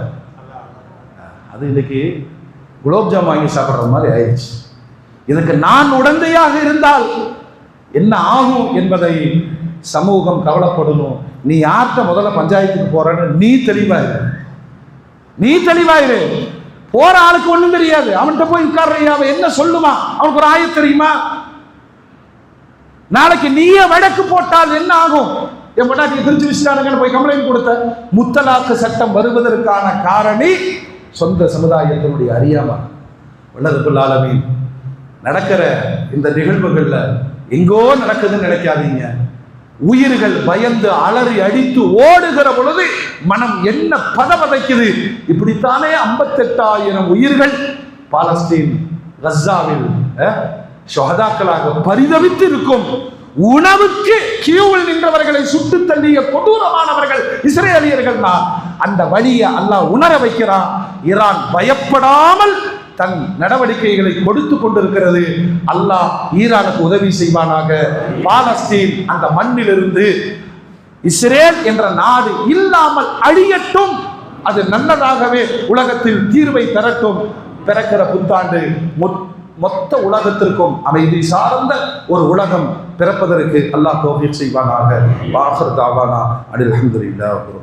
அது? இன்னைக்கு குலோப்ஜாம் வாங்கி சாப்பிட்ற மாதிரி ஆயிடுச்சு. இதுக்கு நான் உடந்தையாக இருந்தால் என்ன ஆகும் என்பதை சமூகம் கவலைப்படணும். நீ யார்கிட்ட முதல்ல பஞ்சாயத்துக்கு போறன்னு நீ தெளிவாயிரு. போற ஆளுக்கு ஒண்ணும் தெரியாது. அவன்கிட்ட போய் உட்கார்றியா, அவன் என்ன சொல்லுமா, அவனுக்கு ஒரு ஆயத் தெரியுமா? நாளைக்கு நீயே வழக்கு போட்டால் என்ன ஆகும்? என் பொண்டாட்டியை பிரிச்சு வச்சுட்டானுங்கன்னு போய் கம்ப்ளைண்ட் கொடுத்த. முத்தலாக்கு சட்டம் வருவதற்கான காரணி சொந்த சமுதாயத்தினுடைய அறியாமை. வல்லரபுல் ஆலமீன் நடக்கிற இந்த நிகழ்வுகள்ல எங்கோ நடக்குதுன்னு நினைக்காதீங்க. உயிர்கள் பயந்து அலறி அடித்து ஓடுகிற பொழுது மனம் என்ன பதவதைக்குது. இப்படித்தானே 58,000 உயிர்கள் பாலஸ்தீன் கஸாவில் ஷஹதாக்களாக பரிதவித்து இருக்கும். உணவுக்கு கியூவில் நின்றவர்களை சுட்டு தள்ளிய கொடூரமானவர்கள் இஸ்ரேலியர்கள் தான். அந்த வழியை அல்லாஹ் உணர வைக்கிறான். ஈரான் பயப்படாமல் தன் நடவடிக்கைகளை கொடுத்து கொண்டிருக்கிறது. அல்லாஹ் ஈரானுக்கு உதவி செய்வானாக. பாலஸ்தீன் அந்த மண்ணிலிருந்து இஸ்ரேல் என்ற நாடு இல்லாமல் அழியட்டும். அது நல்லதாகவே உலகத்தில் தீர்வை தரட்டும். பிறக்கிற புத்தாண்டு மொத்த உலகத்திற்கும் அமைதி சார்ந்த ஒரு உலகம் பிறப்பதற்கு அல்லாஹ் தௌஃபீக் செய்வானாக. வாஹிர் தாவானா அனில் ஹம்துலில்லாஹி.